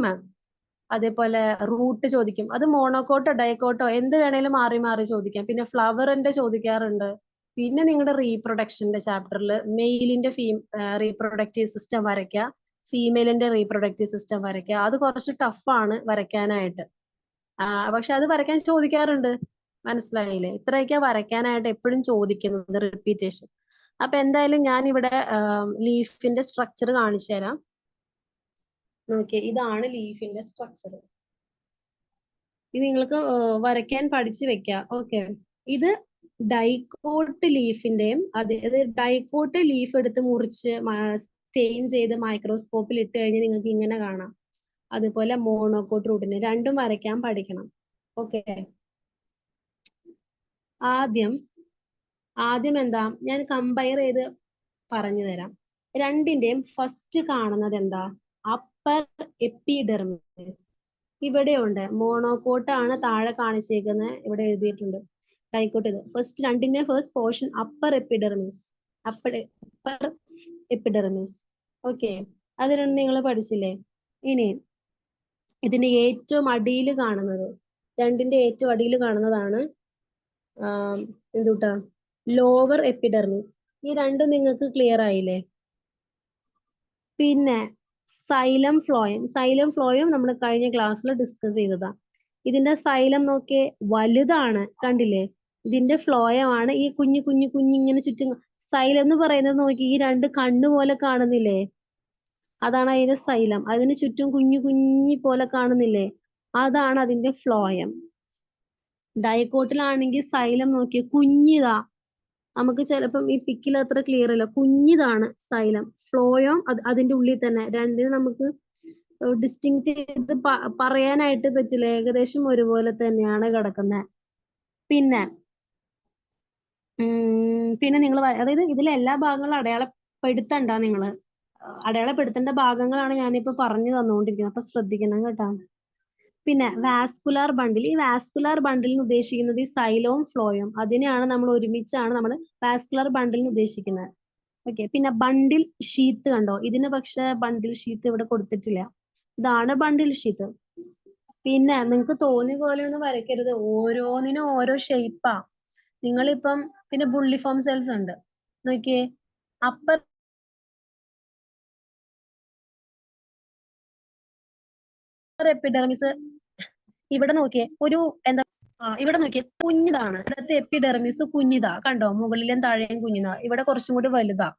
അതേപോലെ റൂട്ട് ചോദിക്കും. അത് മോണോക്കോട്ടോ ഡൈക്കോട്ടോ എന്ത് വേണേലും മാറി മാറി ചോദിക്കാം. പിന്നെ ഫ്ലവറിന്റെ ചോദിക്കാറുണ്ട്. പിന്നെ നിങ്ങളുടെ റീപ്രൊഡക്ഷന്റെ ചാപ്റ്ററിൽ മെയിലിന്റെ റീപ്രൊഡക്റ്റീവ് സിസ്റ്റം വരയ്ക്കുക, ഫീമെയിലിന്റെ റീപ്രൊഡക്റ്റീവ് സിസ്റ്റം വരയ്ക്കുക. അത് കുറച്ച് ടഫാണ് വരയ്ക്കാനായിട്ട്, പക്ഷെ അത് വരയ്ക്കാൻ ചോദിക്കാറുണ്ട്. മനസ്സിലായില്ലേ? ഇത്രയൊക്കെ വരയ്ക്കാനായിട്ട് എപ്പോഴും ചോദിക്കുന്നത്, റിപ്പീറ്റേഷൻ. അപ്പൊ എന്തായാലും ഞാൻ ഇവിടെ ലീഫിന്റെ സ്ട്രക്ചർ കാണിച്ചു തരാം. നോക്കിയേ, ഇതാണ് ലീഫിന്റെ സ്ട്രക്ചർ. ഇത് നിങ്ങൾക്ക് വരയ്ക്കാൻ പഠിച്ചു വെക്കാം. ഓക്കെ, ഇത് ഡൈക്കോട്ട് ലീഫിന്റെയും അതായത് ഡൈക്കോട്ട് ലീഫ് എടുത്ത് മുറിച്ച് സ്റ്റെയിൻ ചെയ്ത് മൈക്രോസ്കോപ്പിൽ ഇട്ട് കഴിഞ്ഞാൽ നിങ്ങൾക്ക് ഇങ്ങനെ കാണാം. അതുപോലെ മോണോകോട്ട് റൂട്ടിന് രണ്ടും വരയ്ക്കാൻ പഠിക്കണം. ഓക്കെ, ആദ്യം എന്താ ഞാൻ കമ്പയർ ചെയ്ത് പറഞ്ഞു തരാം. രണ്ടിന്റെയും ഫസ്റ്റ് കാണുന്നത് എന്താ? Upper epidermis. ഇവിടെയുണ്ട് മോണോകോട്ട് ആണ് താഴെ കാണിച്ചേക്കുന്നത്, ഇവിടെ എഴുതിയിട്ടുണ്ട്. ഡൈക്കോട്ട് ഇത് ഫസ്റ്റ്, രണ്ടിന്റെ first portion upper epidermis. Upper epidermis. Okay, അത് രണ്ടും നിങ്ങൾ പഠിച്ചില്ലേ? ഇനി ഇതിന്റെ ഏറ്റവും അടിയിൽ കാണുന്നത്, രണ്ടിന്റെ ഏറ്റവും അടിയിൽ കാണുന്നതാണ് എന്തുട്ടാ? Lower epidermis. ഈ രണ്ടും നിങ്ങൾക്ക് ക്ലിയർ ആയില്ലേ? പിന്നെ സൈലം ഫ്ലോയം നമ്മൾ കഴിഞ്ഞ ക്ലാസ്സിൽ ഡിസ്കസ് ചെയ്തതാ. ഇതിന്റെ സൈലം നോക്കിയേ, വലുതാണ്, കണ്ടില്ലേ? ഇതിന്റെ ഫ്ലോയമാണ് ഈ കുഞ്ഞിങ്ങനെ ചുറ്റും. സൈലം എന്ന് പറയുന്നത് നോക്കി, ഈ രണ്ട് കണ്ണ് പോലെ കാണുന്നില്ലേ? അതാണ് അതിന്റെ സൈലം. അതിന് ചുറ്റും കുഞ്ഞി പോലെ കാണുന്നില്ലേ? അതാണ് അതിന്റെ ഫ്ലോയം. ഡൈക്കോട്ടിലാണെങ്കിൽ സൈലം നോക്കിയ കുഞ്ഞിതാ. നമുക്ക് ചിലപ്പം ഈ പിക്കിൽ അത്ര ക്ലിയർ അല്ല, കുഞ്ഞിതാണ് സൈലം. ഫ്ലോയം അതിന്റെ ഉള്ളിൽ തന്നെ. രണ്ടിനും നമുക്ക് ഡിസ്റ്റിങ്ക്റ്റ് ചെയ്ത് പറയാനായിട്ട് പറ്റില്ല, ഏകദേശം ഒരുപോലെ തന്നെയാണ് കിടക്കുന്നത്. പിന്നെ നിങ്ങൾ അതായത് ഇതിലെ എല്ലാ ഭാഗങ്ങളും അടയാളപ്പെടുത്തണ്ട. നിങ്ങള് അടയാളപ്പെടുത്തേണ്ട ഭാഗങ്ങളാണ് ഞാനിപ്പോ പറഞ്ഞു തന്നുകൊണ്ടിരിക്കുന്നത്, അപ്പൊ ശ്രദ്ധിക്കണം കേട്ടോ. പിന്നെ വാസ്കുലാർ ബണ്ടിൽ. ഈ വാസ്കുലാർ ബണ്ടിലിന് ഉദ്ദേശിക്കുന്നത് ഈ സൈലവും ഫ്ലോയും, അതിനെയാണ് നമ്മൾ ഒരുമിച്ചാണ് നമ്മൾ വാസ്കുലാർ ബണ്ടിലിന് ഉദ്ദേശിക്കുന്നത്. ഓക്കെ, പിന്നെ ബണ്ടിൽ ഷീത്ത് കണ്ടോ? ഇതിന് പക്ഷെ ബണ്ടിൽ ഷീത്ത് ഇവിടെ കൊടുത്തിട്ടില്ല. ഇതാണ് ബണ്ടിൽ ഷീത്ത്. പിന്നെ നിങ്ങൾക്ക് തോന്നിയ പോലെ ഒന്നും വരയ്ക്കരുത്, ഓരോന്നിനും ഓരോ ഷേപ്പാ. നിങ്ങളിപ്പം പിന്നെ ബുള്ളിഫോം സെൽസ് ഉണ്ട്, നോക്കിയേ. അപ്പർ എപ്പിഡെർമിസ് ഇവിടെ നോക്കിയേ, ഒരു എന്താ ഇവിടെ നോക്കിയേ, കുഞ്ഞിതാണ്. ഇവിടുത്തെ എപ്പിഡെർമിസ് കുഞ്ഞിതാ, കണ്ടോ? മുകളിലും താഴെയും കുഞ്ഞിതാ, ഇവിടെ കുറച്ചും കൂടി വലുതാ.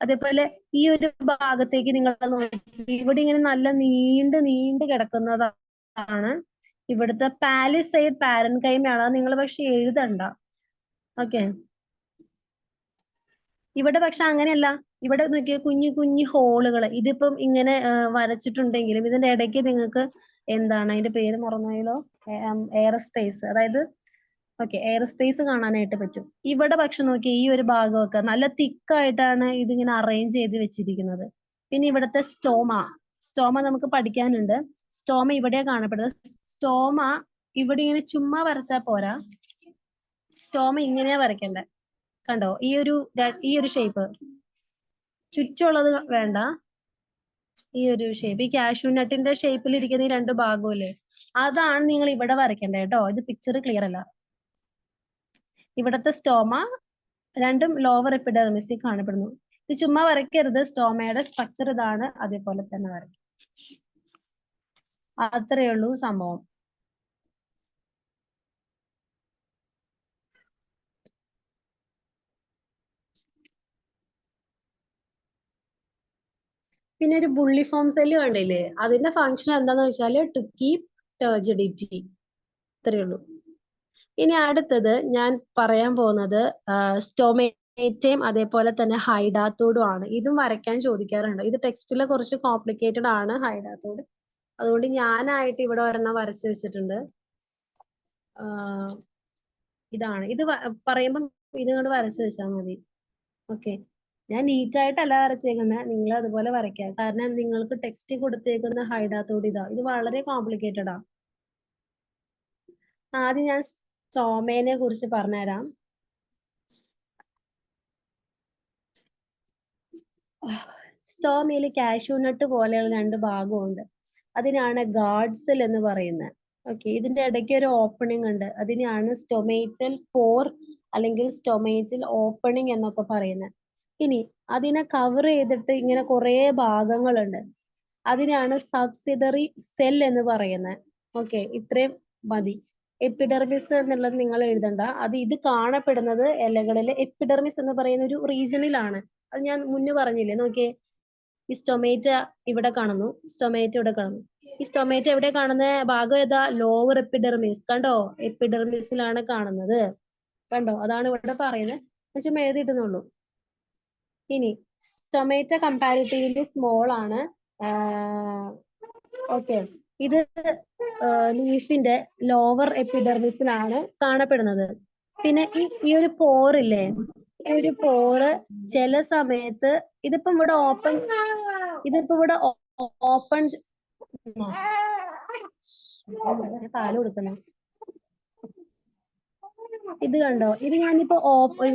അതേപോലെ ഈ ഒരു ഭാഗത്തേക്ക് നിങ്ങൾ നോക്കി, ഇവിടെ ഇങ്ങനെ നല്ല നീണ്ട് കിടക്കുന്നതാണ് ഇവിടുത്തെ പാലിസൈഡ് പാരൻകൈമയാണ്. നിങ്ങൾ പക്ഷെ എഴുതണ്ട. ഓക്കെ, ഇവിടെ പക്ഷെ അങ്ങനെയല്ല. ഇവിടെ നോക്കിയ കുഞ്ഞു ഹോളുകൾ. ഇതിപ്പം ഇങ്ങനെ വരച്ചിട്ടുണ്ടെങ്കിലും ഇതിന്റെ ഇടയ്ക്ക് നിങ്ങൾക്ക് എന്താണ് അതിന്റെ പേര് മറന്നുപോയല്ലോ, എയർ സ്പേസ്, അതായത് ഓക്കെ, എയർ സ്പേസ് കാണാനായിട്ട് പറ്റും. ഇവിടെ പക്ഷെ നോക്കി, ഈ ഒരു ഭാഗമൊക്കെ നല്ല തിക്കായിട്ടാണ് ഇതിങ്ങനെ അറേഞ്ച് ചെയ്ത് വെച്ചിരിക്കുന്നത്. പിന്നെ ഇവിടുത്തെ സ്റ്റോമ നമുക്ക് പഠിക്കാനുണ്ട്. സ്റ്റോമ ഇവിടെയാ കാണപ്പെടുന്നത്. സ്റ്റോമ ഇവിടെ ഇങ്ങനെ ചുമ്മാ വരച്ചാൽ പോരാ, സ്റ്റോമ ഇങ്ങനെയാ വരയ്ക്കണ്ടേ. കണ്ടോ? ഈ ഒരു ഷേപ്പ്, ചുറ്റുള്ളത് വേണ്ട, ഈ ഒരു ഷേപ്പ്, ഈ കാഷ്യൂ നട്ടിന്റെ ഷേപ്പിൽ ഇരിക്കുന്ന ഈ രണ്ട് ഭാഗമില്ലേ, അതാണ് നിങ്ങൾ ഇവിടെ വരയ്ക്കേണ്ടത് കേട്ടോ. ഇത് പിക്ചർ ക്ലിയർ അല്ല. ഇവിടത്തെ സ്റ്റോമ രണ്ടും ലോവർ എപ്പിഡെർമിസിൽ കാണപ്പെടുന്നു. ഇത് ചുമ്മാ വരയ്ക്കരുത്, സ്റ്റോമയുടെ സ്ട്രക്ചർ ഇതാണ്, അതേപോലെ തന്നെ വരയ്ക്കും. അത്രയേ ഉള്ളൂ സംഭവം. പിന്നെ ഒരു ബുള്ളിഫോം സെല്ല് കണ്ടില്ലേ, അതിന്റെ ഫംഗ്ഷൻ എന്താന്ന് വെച്ചാല് ടു കീപ് ടർജിഡിറ്റി. ഇത്രയേ ഉള്ളൂ. ഇനി അടുത്തത് ഞാൻ പറയാൻ പോകുന്നത് സ്റ്റോമേറ്റയും അതേപോലെ തന്നെ ഹൈഡാത്തോഡും ആണ്. ഇതും വരയ്ക്കാൻ ചോദിക്കാറുണ്ട്. ഇത് ടെക്സ്റ്റിലെ കുറച്ച് കോംപ്ലിക്കേറ്റഡ് ആണ് ഹൈഡാത്തോഡ്. അതുകൊണ്ട് ഞാനായിട്ട് ഇവിടെ ഒരെണ്ണം വരച്ചു വെച്ചിട്ടുണ്ട്. ഇതാണ്. ഇത് പറയുമ്പം ഇത് കൊണ്ട് വരച്ചു വെച്ചാൽ മതി. ഓക്കെ, ഞാൻ നീറ്റായിട്ടല്ല വരച്ചേക്കുന്നത്, നിങ്ങൾ അതുപോലെ വരയ്ക്കുക. കാരണം നിങ്ങൾക്ക് ടെക്സ്റ്റ് കൊടുത്തേക്കുന്ന ഹൈഡാത്തോഡ് ഇതാ, ഇത് വളരെ കോംപ്ലിക്കേറ്റഡ് ആ. ആദ്യം ഞാൻ സ്റ്റോമേനെ കുറിച്ച് പറഞ്ഞുതരാം. സ്റ്റോമയിൽ കാഷ്യൂ നട്ട് പോലെയുള്ള രണ്ട് ഭാഗമുണ്ട്, അതിനാണ് ഗാർഡ് സെൽ എന്ന് പറയുന്നത്. ഓക്കെ, ഇതിന്റെ ഇടയ്ക്ക് ഒരു ഓപ്പണിംഗ് ഉണ്ട്, അതിനെയാണ് സ്റ്റൊമേറ്റൽ പോർ അല്ലെങ്കിൽ സ്റ്റൊമേറ്റൽ ഓപ്പണിംഗ് എന്നൊക്കെ പറയുന്നത്. ഇനി അതിനെ കവർ ചെയ്തിട്ട് ഇങ്ങനെ കുറെ ഭാഗങ്ങളുണ്ട്, അതിനാണ് സബ്സിഡറി സെൽ എന്ന് പറയുന്നത്. ഓക്കെ, ഇത്രയും മതി. എപ്പിഡെർമിസ് എന്നുള്ളത് നിങ്ങൾ എഴുതണ്ട. ഇത് കാണപ്പെടുന്നത് ഇലകളിലെ എപ്പിഡെർമിസ് എന്ന് പറയുന്ന ഒരു റീജിയണിലാണ്. അത് ഞാൻ മുന്നേ പറഞ്ഞില്ലേ, നോക്കിയേ. ഈ സ്റ്റൊമേറ്റ ഇവിടെ കാണുന്നു, സ്റ്റൊമേറ്റ ഇവിടെ കാണുന്നു. ഈ സ്റ്റൊമേറ്റ എവിടെ കാണുന്ന ഭാഗം ഏതാ? Lower epidermis. കണ്ടോ? എപ്പിഡെർമിസിലാണ് കാണുന്നത്. കണ്ടോ? അതാണ് ഇവിടെ പറയുന്നത്. പക്ഷെ എഴുതിയിട്ടുന്നുള്ളൂ. ഇനി സ്റ്റൊമേറ്റ കമ്പാരിറ്റീവ്ലി സ്മോൾ ആണ്. ഓക്കെ, ഇത് ലീഫിന്റെ ലോവർ എപ്പിഡെർമിസിലാണ് കാണപ്പെടുന്നത്. പിന്നെ ഈ ഒരു പോറില്ലേ, ഈ ഒരു പോറ് ചില സമയത്ത് ഇതിപ്പോ ഇവിടെ ഓപ്പൺ പാല് കൊടുക്കുന്നു. ഇത് കണ്ടോ? ഇത് ഞാനിപ്പോ ഓപ്പൺ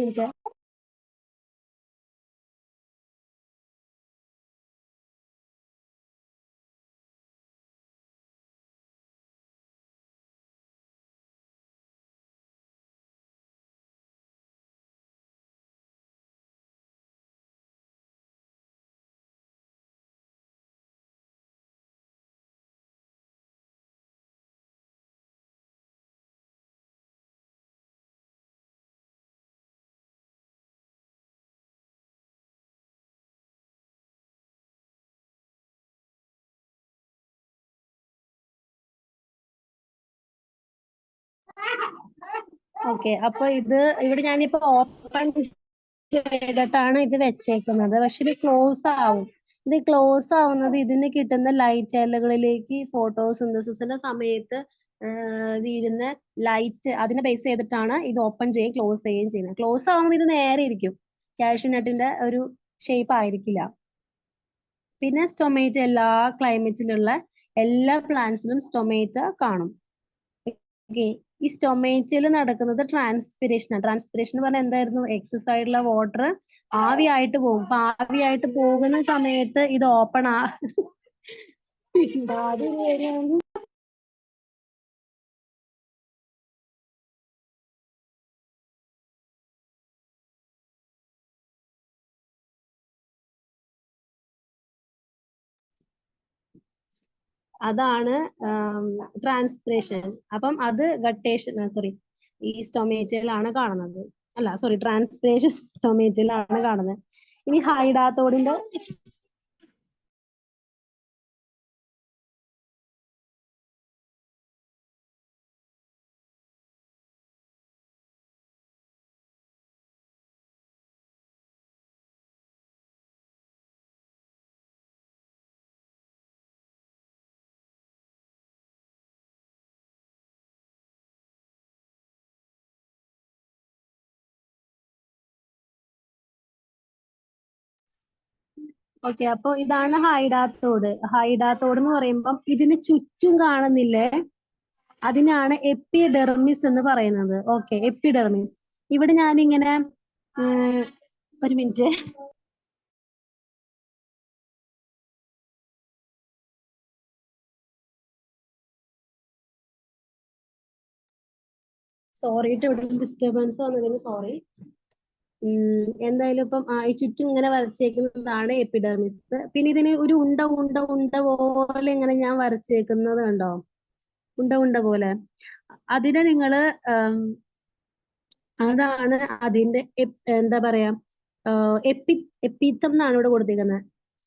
ഓക്കെ. അപ്പൊ ഇവിടെ ഞാനിപ്പോ ഓപ്പൺ ചെയ്തിട്ടാണ് ഇത് വെച്ചേക്കുന്നത്. പക്ഷെ ഇത് ക്ലോസ് ആവും. ഇത് ക്ലോസ് ആവുന്നത് ഇതിന് കിട്ടുന്ന ലൈറ്റ് ഇലകളിലേക്ക് ഫോട്ടോസിന്തസിസിന്റെ സമയത്ത് വീഴുന്ന ലൈറ്റ് അതിനെ ബേസ് ചെയ്തിട്ടാണ് ഇത് ഓപ്പൺ ചെയ്യുകയും ക്ലോസ് ചെയ്യുകയും ചെയ്യുന്നത്. ക്ലോസ് ആവുമ്പോൾ ഇത് നേരെ ഇരിക്കും, കാഷ്യൂനട്ടിന്റെ ഒരു ഷേപ്പ് ആയിരിക്കില്ല. പിന്നെ സ്റ്റൊമേറ്റ എല്ലാ ക്ലൈമറ്റിലുള്ള എല്ലാ പ്ലാന്റ്സിലും സ്റ്റൊമേറ്റ കാണും. ഈ സ്റ്റൊമേറ്റയിൽ നടക്കുന്നത് ട്രാൻസ്പിരേഷൻ. ട്രാൻസ്പിരേഷൻ എന്ന് പറഞ്ഞാൽ എന്തായിരുന്നു? എക്സസൈഡിലെ വാട്ടർ ആവിയായിട്ട് പോകും. അപ്പൊ ആവിയായിട്ട് പോകുന്ന സമയത്ത് ഇത് ഓപ്പൺ അതാണ് ട്രാൻസ്പിരേഷൻ. അപ്പം അത് ഗട്ടേഷൻ, സോറി, ഈ സ്റ്റൊമേറ്റയിലാണ് കാണുന്നത്. അല്ല, സോറി, ട്രാൻസ്പിരേഷൻ സ്റ്റൊമേറ്റയിലാണ് കാണുന്നത്. ഇനി ഹൈഡാത്തോടിന്റെ ഓക്കെ, അപ്പൊ ഇതാണ് ഹൈഡാത്തോട്. ഹൈഡാത്തോട് എന്ന് പറയുമ്പം ഇതിന് ചുറ്റും കാണുന്നില്ലേ, അതിനാണ് എപ്പിഡെർമിസ് എന്ന് പറയുന്നത്. Okay, epidermis. ഇവിടെ ഞാനിങ്ങനെ ഒരു മിനിറ്റ്, സോറി, ഇവിടെ ഡിസ്റ്റർബൻസ് വന്നതിന് സോറി. എന്തായാലും ഇപ്പം ഈ ചുറ്റും ഇങ്ങനെ വരച്ചേക്കുന്നതാണ് എപ്പിഡെർമിസ്. പിന്നെ ഇതിന് ഒരു ഉണ്ട ഉണ്ട ഉണ്ട പോലെ ഇങ്ങനെ ഞാൻ വരച്ചേക്കുന്നത് കണ്ടോ? ഉണ്ട ഉണ്ട പോലെ. അതിനെ നിങ്ങള് അതാണ് അതിന്റെ എന്താ പറയാ, എപ്പിത്തം എന്നാണ് ഇവിടെ കൊടുത്തേക്കുന്നത്.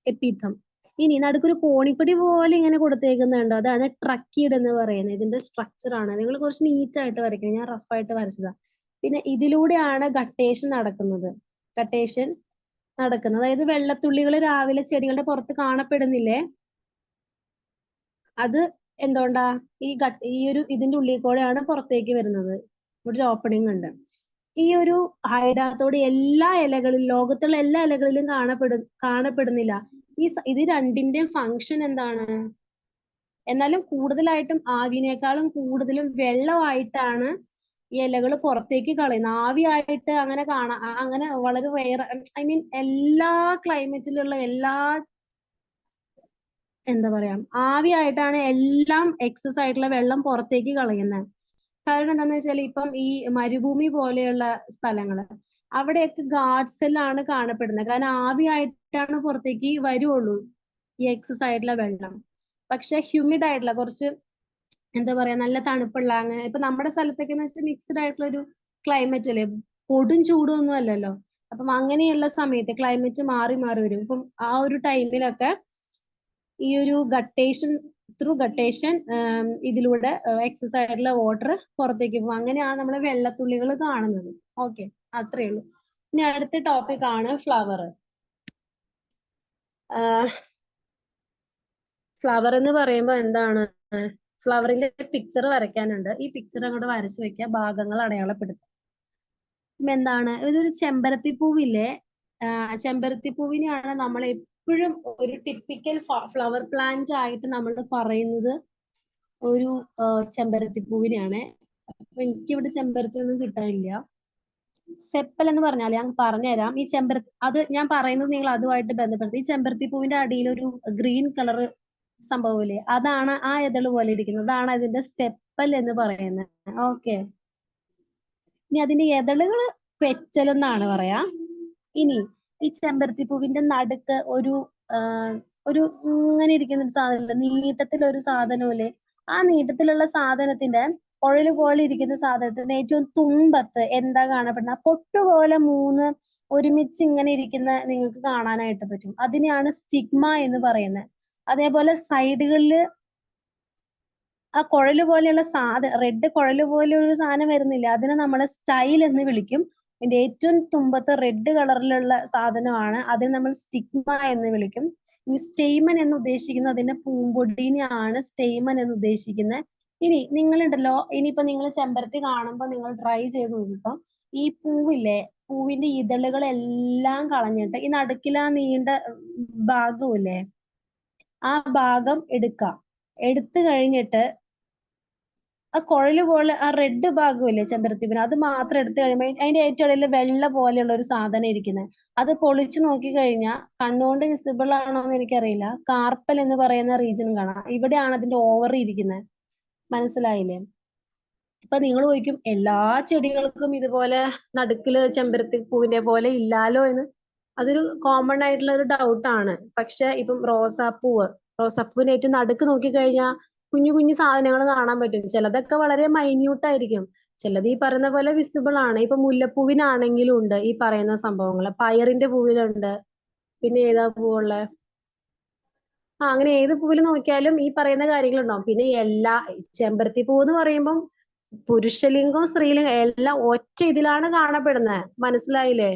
എപ്പിത്തം. ഇനി നടുക്കൊരു കോണിപ്പടി പോലെ ഇങ്ങനെ കൊടുത്തേക്കുന്നുണ്ടോ? അതാണ് ട്രക്കീഡ് എന്ന് പറയുന്നത്. ഇതിന്റെ സ്ട്രക്ചർ ആണ്. നിങ്ങൾ കുറച്ച് നീറ്റ് ആയിട്ട് വരയ്ക്കണം, ഞാൻ റഫായിട്ട് വരച്ചതാ. പിന്നെ ഇതിലൂടെയാണ് ഗട്ടേഷൻ നടക്കുന്നത്. ഗട്ടേഷൻ നടക്കുന്നത്, അതായത് വെള്ളത്തുള്ളികൾ രാവിലെ ചെടികളുടെ പുറത്ത് കാണപ്പെടുന്നില്ലേ, അത് എന്തുകൊണ്ടാ? ഈ ഒരു ഇതിന്റെ ഉള്ളിൽ കൂടെയാണ് പുറത്തേക്ക് വരുന്നത്. ഇവിടെ ഒരു ഓപ്പണിംഗ് ഉണ്ട്. ഈ ഒരു ഹൈഡാത്തോട് എല്ലാ ഇലകളിലും, ലോകത്തുള്ള എല്ലാ ഇലകളിലും കാണപ്പെടുന്നില്ല. ഇത് രണ്ടിന്റെയും ഫങ്ഷൻ എന്താണ്? എന്നാലും കൂടുതലായിട്ടും ആവിനേക്കാളും കൂടുതലും വെള്ളമായിട്ടാണ് ഈ ഇലകൾ പുറത്തേക്ക് കളയുന്നത്. ആവിയായിട്ട് അങ്ങനെ വളരെ റെയർ, ഐ മീൻ എല്ലാ ക്ലൈമറ്റിലുള്ള എന്താ പറയാ, ആവിയായിട്ടാണ് എല്ലാം എക്സസ് ആയിട്ടുള്ള വെള്ളം പുറത്തേക്ക് കളയുന്നത്. കാരണം എന്താന്ന് വെച്ചാൽ ഇപ്പം ഈ മരുഭൂമി പോലെയുള്ള സ്ഥലങ്ങള്, അവിടെയൊക്കെ ഗാർഡ് സെല്ലാണ് കാണപ്പെടുന്നത്. കാരണം ആവിയായിട്ടാണ് പുറത്തേക്ക് വരുവുള്ളൂ ഈ എക്സസ് ആയിട്ടുള്ള വെള്ളം. പക്ഷെ ഹ്യൂമിഡ് ആയിട്ടുള്ള കുറച്ച് എന്താ പറയാ, നല്ല തണുപ്പുള്ള അങ്ങനെ ഇപ്പൊ നമ്മുടെ സ്ഥലത്തൊക്കെ എന്ന് വെച്ചാൽ മിക്സ്ഡ് ആയിട്ടുള്ള ഒരു ക്ലൈമറ്റ് അല്ലേ, കൊടും ചൂടും ഒന്നും അല്ലല്ലോ. അപ്പം അങ്ങനെയുള്ള സമയത്ത് ക്ലൈമറ്റ് മാറി മാറി വരും. ഇപ്പം ആ ഒരു ടൈമിലൊക്കെ ഈ ഒരു ഗട്ടേഷൻ, ത്രൂ ഗട്ടേഷൻ ഇതിലൂടെ എക്സസ് ആയിട്ടുള്ള വാട്ടർ പുറത്തേക്ക് പോകും. അങ്ങനെയാണ് നമ്മൾ വെള്ളത്തുള്ളികൾ കാണുന്നത്. ഓക്കെ, അത്രേ ഉള്ളൂ. ഇനി അടുത്ത ടോപ്പിക് ആണ് ഫ്ലവർ. ഫ്ലവർ എന്ന് പറയുമ്പോൾ എന്താണ്, ഫ്ലവറിന്റെ പിക്ചർ വരയ്ക്കാനുണ്ട്. ഈ പിക്ചർ അങ്ങോട്ട് വരച്ചു വെക്കുക, ഭാഗങ്ങൾ അടയാളപ്പെടുത്തുക. എന്താണ്, ഇതൊരു ചെമ്പരത്തി പൂവില്ലേ, ചെമ്പരത്തി പൂവിനെയാണ് നമ്മൾ എപ്പോഴും ഒരു ടിപ്പിക്കൽ ഫ്ലവർ പ്ലാന്റ് ആയിട്ട് നമ്മൾ പറയുന്നത് ഒരു ചെമ്പരത്തി പൂവിനെയാണ്. അപ്പൊ എനിക്കിവിടെ ചെമ്പരത്തി ഒന്നും കിട്ടാനില്ല. സെപ്പൽ എന്ന് പറഞ്ഞാൽ ഞാൻ പറഞ്ഞുതരാം. ഈ ചെമ്പരത്തി, അത് ഞാൻ പറയുന്നത് നിങ്ങൾ അതുമായിട്ട് ബന്ധപ്പെടുത്തി. ഈ ചെമ്പരത്തി പൂവിന്റെ അടിയിൽ ഒരു ഗ്രീൻ കളർ സംഭവമില്ലേ, അതാണ് ആ ഇതള് പോലെ ഇരിക്കുന്നത്, അതാണ് അതിന്റെ സെപ്പൽ എന്ന് പറയുന്നത്. ഓക്കെ, ഇനി അതിന്റെ ഇതളുകൾ പെറ്റൽ എന്നാണ് പറയാ. ഇനി ഈ ചെമ്പരത്തി പൂവിന്റെ നടുക്ക് ഒരു ഇങ്ങനെ ഇരിക്കുന്ന ഒരു സാധനം, നീട്ടത്തിലൊരു സാധനമില്ലേ, ആ നീട്ടത്തിലുള്ള സാധനത്തിന്റെ കുഴല് പോലെ ഇരിക്കുന്ന സാധനത്തിന്റെ ഏറ്റവും തുമ്പത്ത് എന്താ കാണപ്പെടുന്നത്, പൊട്ട് പോലെ 3 ഒരുമിച്ച് ഇങ്ങനെ ഇരിക്കുന്ന നിങ്ങൾക്ക് കാണാനായിട്ട് പറ്റും. അതിനെയാണ് സ്റ്റിഗ്മ എന്ന് പറയുന്നത്. അതേപോലെ സൈഡുകളിൽ ആ കുഴല് പോലെയുള്ള സാധനം, റെഡ് കുഴല് പോലെയുള്ള സാധനം വരുന്നില്ല, അതിനെ നമ്മൾ സ്റ്റൈൽ എന്ന് വിളിക്കും. അതിന്റെ ഏറ്റവും തുമ്പത്ത് റെഡ് കളറിലുള്ള സാധനമാണ്, അതിന് നമ്മൾ സ്റ്റിഗ്മ എന്ന് വിളിക്കും. ഈ സ്റ്റെയ്മൻ എന്ന് ഉദ്ദേശിക്കുന്നത് അതിന്റെ പൂമ്പൊടിനെയാണ് സ്റ്റെയ്മൻ എന്ന് ഉദ്ദേശിക്കുന്നത്. ഇനി നിങ്ങളുണ്ടല്ലോ, ഇനിയിപ്പോ നിങ്ങൾ ചെമ്പരത്തി കാണുമ്പോൾ നിങ്ങൾ ട്രൈ ചെയ്ത് നോക്കിക്കോ. ഈ പൂവില്ലേ, പൂവിന്റെ ഇതളുകളെല്ലാം കളഞ്ഞിട്ട് ഈ നടുക്കില നീണ്ട ഭാഗമില്ലേ, ആ ഭാഗം എടുക്കാം. എടുത്തു കഴിഞ്ഞിട്ട് ആ കുഴല് പോലെ ആ റെഡ് ഭാഗമില്ലേ ചെമ്പരത്തിപ്പിന്, അത് മാത്രം എടുത്തു കഴിയുമ്പോൾ അതിന്റെ ഏറ്റവും ഇടയിൽ വെള്ള പോലെയുള്ള ഒരു സാധനം ഇരിക്കുന്നത്, അത് പൊളിച്ചു നോക്കി കഴിഞ്ഞാൽ കണ്ണുകൊണ്ട് വിസിബിൾ ആണോ എന്ന് എനിക്കറിയില്ല, കാർപ്പൽ എന്ന് പറയുന്ന റീജിയൻ കാണാം. ഇവിടെയാണ് അതിന്റെ ഓവറി ഇരിക്കുന്നത്. മനസ്സിലായില്ലേ? ഇപ്പൊ നിങ്ങൾ ചോദിക്കും എല്ലാ ചെടികൾക്കും ഇതുപോലെ നടുക്കില് ചെമ്പരത്തി പൂവിന്റെ പോലെ ഇല്ലാലോ എന്ന്. അതൊരു കോമൺ ആയിട്ടുള്ള ഒരു ഡൗട്ടാണ്. പക്ഷെ ഇപ്പം റോസാപ്പൂവിന് ഏറ്റവും നടുക്ക് നോക്കിക്കഴിഞ്ഞാൽ കുഞ്ഞു കുഞ്ഞു സാധനങ്ങൾ കാണാൻ പറ്റും. ചിലതൊക്കെ വളരെ മൈന്യൂട്ട് ആയിരിക്കും, ചിലത് ഈ പറയുന്ന പോലെ വിസിബിൾ ആണ്. ഇപ്പൊ മുല്ലപ്പൂവിനാണെങ്കിലും ഉണ്ട് ഈ പറയുന്ന സംഭവങ്ങൾ, പയറിന്റെ പൂവിലുണ്ട്. പിന്നെ ഏതാ പൂവുള്ള, അങ്ങനെ ഏത് പൂവിൽ നോക്കിയാലും ഈ പറയുന്ന കാര്യങ്ങളുണ്ടാവും. പിന്നെ ചെമ്പരത്തി പൂ എന്ന് പറയുമ്പം പുരുഷലിംഗവും സ്ത്രീലിംഗം എല്ലാം ഒറ്റ ഇതിലാണ് കാണപ്പെടുന്നത്. മനസ്സിലായില്ലേ?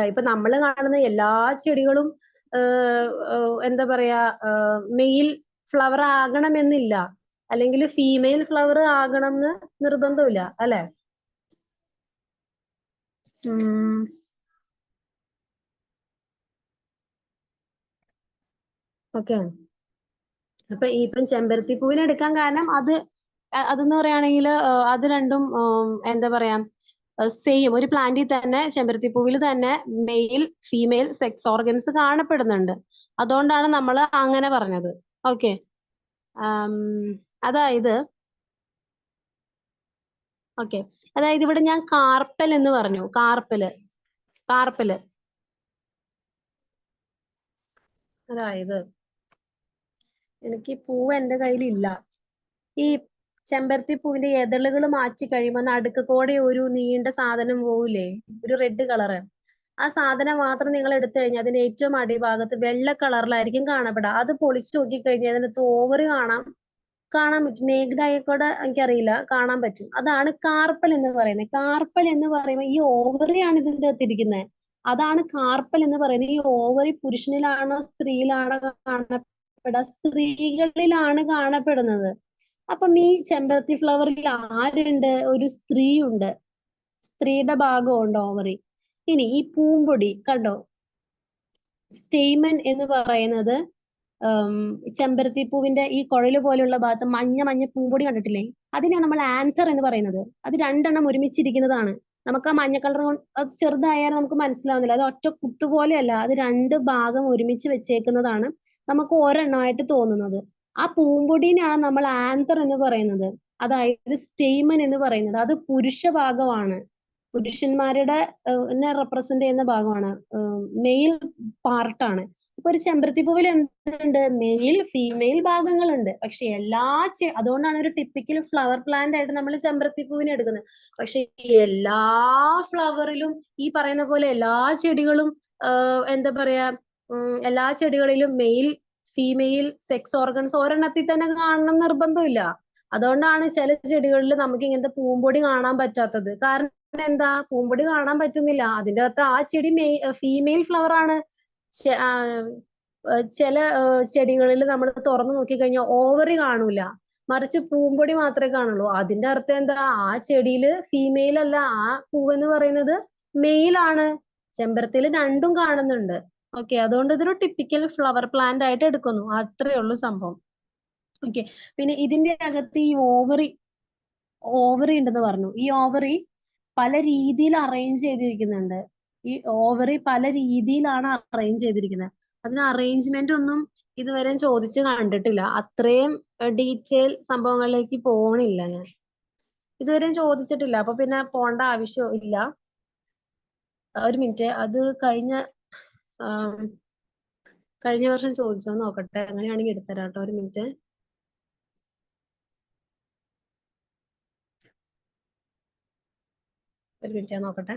ഇപ്പൊ നമ്മൾ കാണുന്ന എല്ലാ ചെടികളും എന്താ പറയാ, മെയിൽ ഫ്ലവർ ആകണമെന്നില്ല, അല്ലെങ്കിൽ ഫീമെയിൽ ഫ്ലവർ ആകണം എന്ന് നിർബന്ധമില്ല, അല്ലെ? ഓക്കെ, അപ്പൊ ഇപ്പം ചെമ്പരത്തി പൂവിനെ എടുക്കാൻ കാരണം അതെന്ന് പറയുകയാണെങ്കിൽ അത് രണ്ടും എന്താ പറയാ, സെയിം ഒരു പ്ലാന്റിൽ തന്നെ, ചെമ്പരത്തി പൂവിൽ തന്നെ മെയിൽ ഫീമെയിൽ സെക്സ് ഓർഗൻസ് കാണപ്പെടുന്നുണ്ട്. അതുകൊണ്ടാണ് നമ്മൾ അങ്ങനെ പറഞ്ഞത്. ഓക്കെ, അതായത് അതായത് ഇവിടെ ഞാൻ കാർപ്പൽ എന്ന് പറഞ്ഞു. കാർപ്പല് അതായത് എനിക്ക് പൂവ് എന്റെ കയ്യിലില്ല. ഈ ചെമ്പരത്തി പൂവിന്റെ എതളുകൾ മാറ്റി കഴിയുമ്പോൾ നടുക്ക് കൂടെ ഒരു നീണ്ട സാധനം പോവില്ലേ, ഒരു റെഡ് കളറ്, ആ സാധനം മാത്രം നിങ്ങൾ എടുത്തു കഴിഞ്ഞാൽ അതിന്റെ ഏറ്റവും അടിഭാഗത്ത് വെള്ള കളറിലായിരിക്കും കാണപ്പെടുക. അത് പൊളിച്ചു നോക്കി കഴിഞ്ഞാൽ അതിനകത്ത് ഓവർ കാണാൻ പറ്റും. നേഗ്ഡ് ആയിക്കൂടെ എനിക്കറിയില്ല, കാണാൻ പറ്റും. അതാണ് കാർപ്പൽ എന്ന് പറയുന്നത്. കാർപ്പൽ എന്ന് പറയുമ്പോൾ ഈ ഓവറിയാണ് ഇതിന്റെ അകത്തിരിക്കുന്നത്, അതാണ് കാർപ്പൽ എന്ന് പറയുന്നത്. ഈ ഓവറി പുരുഷനിലാണോ സ്ത്രീയിലാണോ കാണപ്പെടുക? സ്ത്രീകളിലാണ് കാണപ്പെടുന്നത്. അപ്പം ഈ ചെമ്പരത്തി ഫ്ലവറിൽ ആരുണ്ട്? ഒരു സ്ത്രീ ഉണ്ട്, സ്ത്രീയുടെ ഭാഗമുണ്ട് ഓവറി. ഇനി ഈ പൂമ്പൊടി കണ്ടോ, സ്റ്റെയ്മൻ എന്ന് പറയുന്നത് ചെമ്പരത്തി പൂവിന്റെ ഈ കുഴല് പോലുള്ള ഭാഗത്ത് മഞ്ഞ മഞ്ഞ പൂമ്പൊടി കണ്ടിട്ടില്ലേ, അതിനെയാണ് നമ്മൾ ആൻസർ എന്ന് പറയുന്നത്. അത് രണ്ടെണ്ണം ഒരുമിച്ചിരിക്കുന്നതാണ്. നമുക്ക് ആ മഞ്ഞ കളർ അത് ചെറുതായാലും നമുക്ക് മനസ്സിലാവുന്നില്ല, അത് ഒറ്റ കുത്തുപോലെയല്ല, അത് രണ്ട് ഭാഗം ഒരുമിച്ച് വെച്ചേക്കുന്നതാണ് നമുക്ക് ഒരെണ്ണമായിട്ട് തോന്നുന്നത്. ആ പൂമ്പൊടിനെയാണ് നമ്മൾ ആൻസർ എന്ന് പറയുന്നത്. അതായത് സ്റ്റെയ്മൻ എന്ന് പറയുന്നത് അത് പുരുഷ ഭാഗമാണ്, പുരുഷന്മാരുടെ റെപ്രസെന്റ് ചെയ്യുന്ന ഭാഗമാണ്, മെയിൽ പാർട്ടാണ്. ഇപ്പൊ ഒരു ചെമ്പരത്തി പൂവിൽ എന്തുണ്ട്? മെയിൽ ഫീമെയിൽ ഭാഗങ്ങളുണ്ട്. പക്ഷെ അതുകൊണ്ടാണ് ഒരു ടിപ്പിക്കൽ ഫ്ലവർ പ്ലാന്റ് ആയിട്ട് നമ്മൾ ചെമ്പരത്തി പൂവിനെ എടുക്കുന്നത്. പക്ഷെ എല്ലാ ഫ്ലവറിലും ഈ പറയുന്ന പോലെ എല്ലാ ചെടികളും എന്താ പറയാ എല്ലാ ചെടികളിലും മെയിൽ ഫീമെയിൽ സെക്സ് ഓർഗൻസ് ഒരെണ്ണത്തിൽ തന്നെ കാണണം നിർബന്ധമില്ല. അതുകൊണ്ടാണ് ചില ചെടികളിൽ നമുക്ക് ഇങ്ങനത്തെ പൂമ്പൊടി കാണാൻ പറ്റാത്തത്. കാരണം എന്താ? പൂമ്പൊടി കാണാൻ പറ്റുന്നില്ല. അതിന്റെ അകത്ത് ആ ചെടി ഫീമെയിൽ ഫ്ലവർ ആണ്. ചില ചെടികളിൽ നമ്മൾ തുറന്നു നോക്കിക്കഴിഞ്ഞാൽ ഓവറി കാണൂല, മറിച്ച് പൂമ്പൊടി മാത്രമേ കാണുള്ളൂ. അതിന്റെ അർത്ഥം എന്താ? ആ ചെടിയില് ഫീമെയിൽ അല്ല, ആ പൂവെന്ന് പറയുന്നത് മെയിൽ ആണ്. ചെമ്പരത്തിയിൽ രണ്ടും കാണുന്നുണ്ട്. ഓക്കെ, അതുകൊണ്ട് ഇതൊരു ടിപ്പിക്കൽ ഫ്ലവർ പ്ലാന്റ് ആയിട്ട് എടുക്കുന്നു. അത്രേ ഉള്ളൂ സംഭവം. ഓക്കെ, പിന്നെ ഇതിന്റെ അകത്ത് ഈ ഓവറി ഉണ്ടെന്ന് പറഞ്ഞു. ഈ ഓവറി പല രീതിയിൽ അറേഞ്ച് ചെയ്തിരിക്കുന്നുണ്ട്. ഈ ഓവറി പല രീതിയിലാണ് അറേഞ്ച് ചെയ്തിരിക്കുന്നത്. അതിന് അറേഞ്ച്മെന്റ് ഒന്നും ഇതുവരെ ചോദിച്ച് കണ്ടിട്ടില്ല. അത്രയും ഡീറ്റെയിൽ സംഭവങ്ങളിലേക്ക് പോണില്ല ഞാൻ. ഇതുവരെയും ചോദിച്ചിട്ടില്ല, അപ്പൊ പിന്നെ പോണ്ട ആവശ്യം ഇല്ല. ഒരു മിനിറ്റ്, അത് കഴിഞ്ഞ വർഷം ചോദിച്ചോ നോക്കട്ടെ. അങ്ങനെയാണെങ്കിൽ എടുത്തരാം കേട്ടോ. ഒരു മിനിറ്റ്. ഞാൻ നോക്കട്ടെ.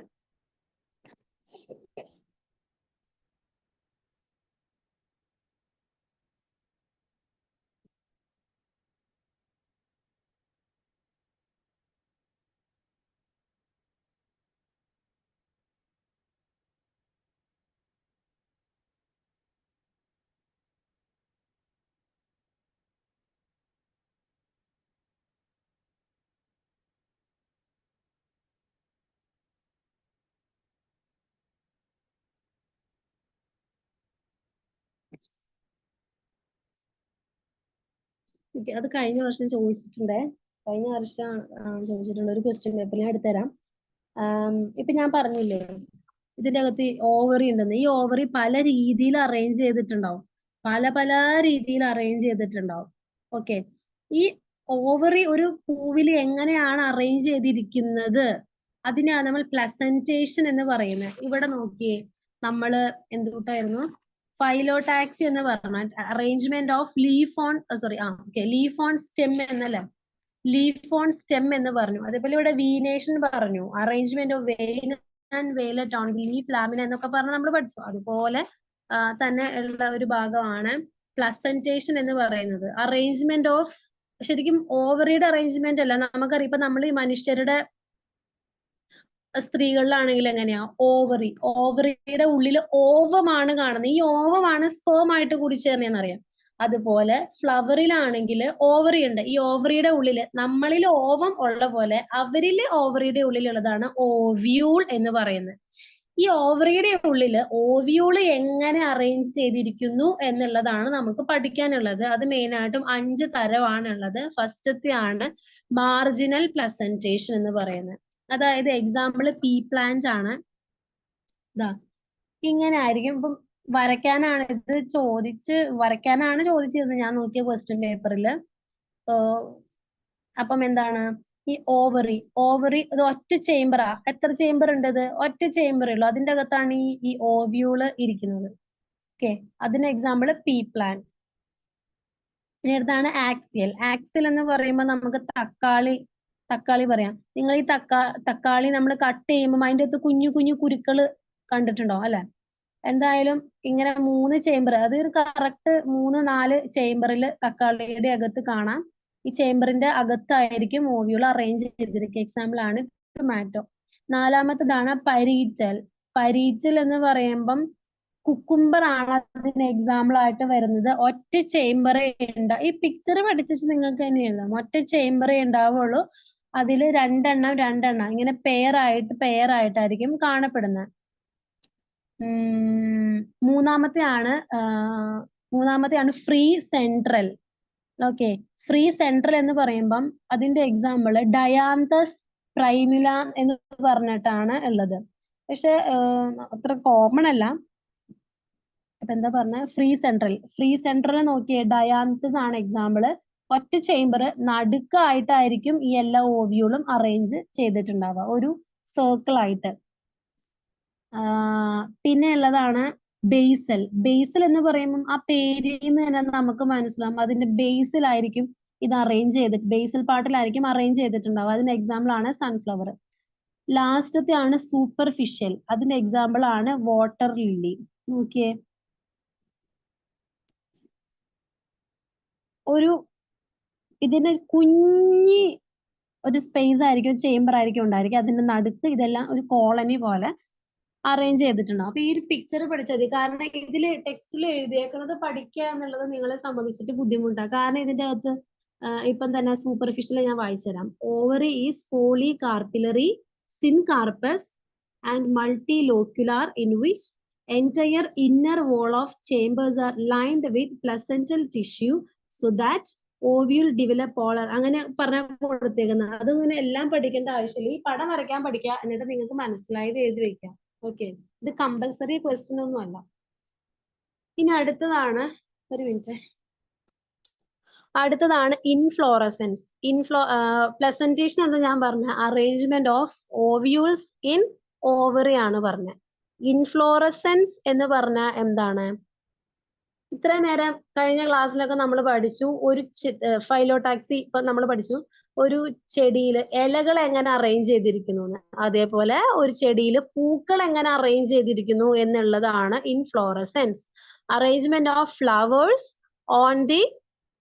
അത് കഴിഞ്ഞ വർഷം ചോദിച്ചിട്ടുണ്ടേ. കഴിഞ്ഞ വർഷം ചോദിച്ചിട്ടുണ്ട്. ഒരു ക്വസ്റ്റ്യൻ പേപ്പർ ഞാൻ എടുത്തുതരാം. ഇപ്പൊ ഞാൻ പറഞ്ഞില്ലേ ഇതിന്റെ അകത്ത് ഓവറി ഉണ്ടെന്ന്. ഈ ഓവറി പല രീതിയിൽ അറേഞ്ച് ചെയ്തിട്ടുണ്ടാവും. പല പല രീതിയിൽ അറേഞ്ച് ചെയ്തിട്ടുണ്ടാവും. ഓക്കെ, ഈ ഓവറി ഒരു പൂവിൽ എങ്ങനെയാണ് അറേഞ്ച് ചെയ്തിരിക്കുന്നത് അതിനെയാണ് നമ്മൾ പ്ലസന്റേഷൻ എന്ന് പറയുന്നത്. ഇവിടെ നോക്കിയേ, നമ്മള് എന്തുകൂട്ടായിരുന്നു? ഫൈലോടാക്സി എന്ന് പറഞ്ഞ arrangement of leaf on stem എന്നല്ല, ലീഫ് ഓൺ സ്റ്റെം എന്ന് പറഞ്ഞു. അതേപോലെ ഇവിടെ വീനേഷൻ പറഞ്ഞു, arrangement of vein and veinlet on leaf lamina എന്നൊക്കെ പറഞ്ഞ് നമ്മൾ പഠിച്ചു. അതുപോലെ തന്നെ ഉള്ള ഒരു ഭാഗമാണ് പ്ലസന്റേഷൻ എന്ന് പറയുന്നത്. അറേഞ്ച്മെന്റ് ഓഫ്, ശരിക്കും ഓവറിയുടെ അറേഞ്ച്മെന്റ് അല്ല. നമുക്കറിയാം ഇപ്പൊ നമ്മൾ ഈ മനുഷ്യരുടെ സ്ത്രീകളിലാണെങ്കിൽ എങ്ങനെയാ? ഓവറിയുടെ ഉള്ളിൽ ഓവമാണ് കാണുന്നത്. ഈ ഓവമാണ് സ്പേം ആയിട്ട് കൂടി ചേർന്നതെന്നറിയാം. അതുപോലെ ഫ്ലവറിലാണെങ്കിൽ ഓവറി ഉണ്ട്. ഈ ഓവറിയുടെ ഉള്ളില് നമ്മളിൽ ഓവം ഉള്ള പോലെ അവരില് ഓവറിയുടെ ഉള്ളിലുള്ളതാണ് ഓവ്യൂൾ എന്ന് പറയുന്നത്. ഈ ഓവറിയുടെ ഉള്ളില് ഓവ്യൂള് എങ്ങനെ അറേഞ്ച് ചെയ്തിരിക്കുന്നു എന്നുള്ളതാണ് നമുക്ക് പഠിക്കാനുള്ളത്. അത് മെയിൻ ആയിട്ടും 5 തരമാണ് ഉള്ളത്. ഫസ്റ്റത്തെ ആണ് മാർജിനൽ പ്ലസന്റേഷൻ എന്ന് പറയുന്നത്. അതായത് എക്സാമ്പിൾ പീ പ്ലാന്റ് ആണ്. ഇതാ ഇങ്ങനെ ആയിരിക്കും. ഇപ്പം വരയ്ക്കാനാണ് ചോദിച്ചിരുന്നത് ഞാൻ നോക്കിയ ക്വസ്റ്റ്യൻ പേപ്പറിൽ. അപ്പം എന്താണ് ഈ ഓവറി ഇത് ഒറ്റ ചേംബറാ. എത്ര ചേംബർ ഉണ്ട്? ഇത് ഒറ്റ ചേംബറേ ഉള്ളൂ. അതിന്റെ അകത്താണ് ഈ ഓവ്യൂള് ഇരിക്കുന്നത്. ഓക്കെ, അതിന് എക്സാമ്പിൾ പീ പ്ലാന്റ്. ഇനി അടുത്താണ് ആക്സിൽ എന്ന് പറയുമ്പോൾ നമുക്ക് തക്കാളി പറയാം. നിങ്ങൾ ഈ തക്കാളി നമ്മൾ കട്ട് ചെയ്യുമ്പോൾ അതിന്റെ അകത്ത് കുഞ്ഞു കുഞ്ഞു കുരുക്കൾ കണ്ടിട്ടുണ്ടോ? അല്ലെ? എന്തായാലും ഇങ്ങനെ 3 ചേംബർ, അത് കറക്റ്റ് 3-4 ചേംബറിൽ തക്കാളിയുടെ അകത്ത് കാണാം. ഈ ചേംബറിന്റെ അകത്തായിരിക്കും ഓവ്യൂൾ അറേഞ്ച് ചെയ്തിരിക്കുക. എക്സാമ്പിൾ ആണ് ടൊമാറ്റോ. 4-മത്തേതാണ് പരീച്ചൽ എന്ന് പറയുമ്പം കുക്കുംബർ ആണ് അതിന് എക്സാമ്പിൾ ആയിട്ട് വരുന്നത്. ഒറ്റ ചേംബറേ ഈ പിക്ചർ പഠിച്ചിട്ട് നിങ്ങൾക്ക് തന്നെ എഴുതാം. ഒറ്റ ചേംബറേ ഉണ്ടാവുള്ളൂ. അതിൽ രണ്ടെണ്ണം ഇങ്ങനെ പെയർ ആയിട്ടായിരിക്കും കാണപ്പെടുന്നത്. മൂന്നാമത്തെയാണ് free central. Okay, free central എന്ന് പറയുമ്പം അതിന്റെ എക്സാമ്പിൾ ഡയാന്തസ് പ്രൈമുല എന്ന് പറഞ്ഞിട്ടാണ് ഉള്ളത്. പക്ഷെ അത്ര കോമൺ അല്ല. അപ്പൊ എന്താ പറഞ്ഞ ഫ്രീ സെൻട്രൽ നോക്കിയേ, ഡയാന്തസ് ആണ് എക്സാമ്പിൾ. ഒറ്റ ചേംബർ നടുക്കായിട്ടായിരിക്കും ഈ എല്ലാ ഓവ്യൂളും അറേഞ്ച് ചെയ്തിട്ടുണ്ടാവുക, ഒരു സർക്കിൾ ആയിട്ട്. പിന്നെ ഉള്ളതാണ് ബേസൽ. ബേസൽ എന്ന് പറയുമ്പോൾ ആ പേരിൽ നിന്ന് തന്നെ നമുക്ക് മനസ്സിലാവും അതിന്റെ ബേസിലായിരിക്കും ഇത് അറേഞ്ച് ചെയ്തിട്ട്, ബേസൽ പാർട്ടിലായിരിക്കും അറേഞ്ച് ചെയ്തിട്ടുണ്ടാവും. അതിന്റെ എക്സാമ്പിൾ ആണ് സൺഫ്ലവർ. ലാസ്റ്റത്തെ ആണ് സൂപ്പർഫിഷ്യൽ. അതിന്റെ എക്സാമ്പിൾ ആണ് വാട്ടർ ലില്ലി. നോക്കിയേ, ഒരു ഇതിന്റെ കുഞ്ഞി ഒരു സ്പേസ് ആയിരിക്കും, ചേംബർ ആയിരിക്കും ഉണ്ടായിരിക്കും. അതിന്റെ നടുക്ക് ഇതെല്ലാം ഒരു കോളനി പോലെ അറേഞ്ച് ചെയ്തിട്ടുണ്ടാവും. അപ്പൊ ഈ ഒരു പിക്ചർ പഠിച്ചാൽ മതി. കാരണം ഇതിൽ ടെക്സ്റ്റിൽ എഴുതിയേക്കുന്നത് പഠിക്കുക എന്നുള്ളത് നിങ്ങളെ സംബന്ധിച്ചിട്ട് ബുദ്ധിമുട്ടാണ്. കാരണം ഇതിന്റെ അകത്ത് ഇപ്പം തന്നെ സൂപ്പർഫിഷ്യൽ ഞാൻ വായിച്ചുതരാം. Ovary is polycarpellary syncarpus and multilocular in which entire inner wall of chambers are lined with placental tissue so that ovule develop polar. അങ്ങനെ പറഞ്ഞ കൊടുത്തേക്കുന്നത്. അതിങ്ങനെ എല്ലാം പഠിക്കേണ്ട ആവശ്യമില്ല. ഈ പടം വരയ്ക്കാൻ പഠിക്കുക, എന്നിട്ട് നിങ്ങൾക്ക് മനസ്സിലായത് എഴുതി വെക്കാം. ഓക്കെ, ഇത് കമ്പൽസറി ക്വസ്റ്റ്യൻ ഒന്നും അല്ല. ഇനി അടുത്തതാണ്, ഒരു മിനിറ്റ്, അടുത്തതാണ് ഇൻഫ്ലോറസൻസ്. പ്ലസന്റേഷൻ എന്ന് ഞാൻ പറഞ്ഞ arrangement of ovules in ovary ആണ് പറഞ്ഞത്. ഇൻഫ്ലോറസൻസ് എന്ന് പറഞ്ഞ എന്താണ്? ഇത്രയും നേരം കഴിഞ്ഞ ക്ലാസ്സിലൊക്കെ നമ്മൾ പഠിച്ചു, ഒരു ഫൈലോടാക്സി ഇപ്പൊ നമ്മൾ പഠിച്ചു, ഒരു ചെടിയിൽ ഇലകൾ എങ്ങനെ അറേഞ്ച് ചെയ്തിരിക്കുന്നു എന്ന്. അതേപോലെ ഒരു ചെടിയിൽ പൂക്കൾ എങ്ങനെ അറേഞ്ച് ചെയ്തിരിക്കുന്നു എന്നുള്ളതാണ് inflorescence. Arrangement of flowers on the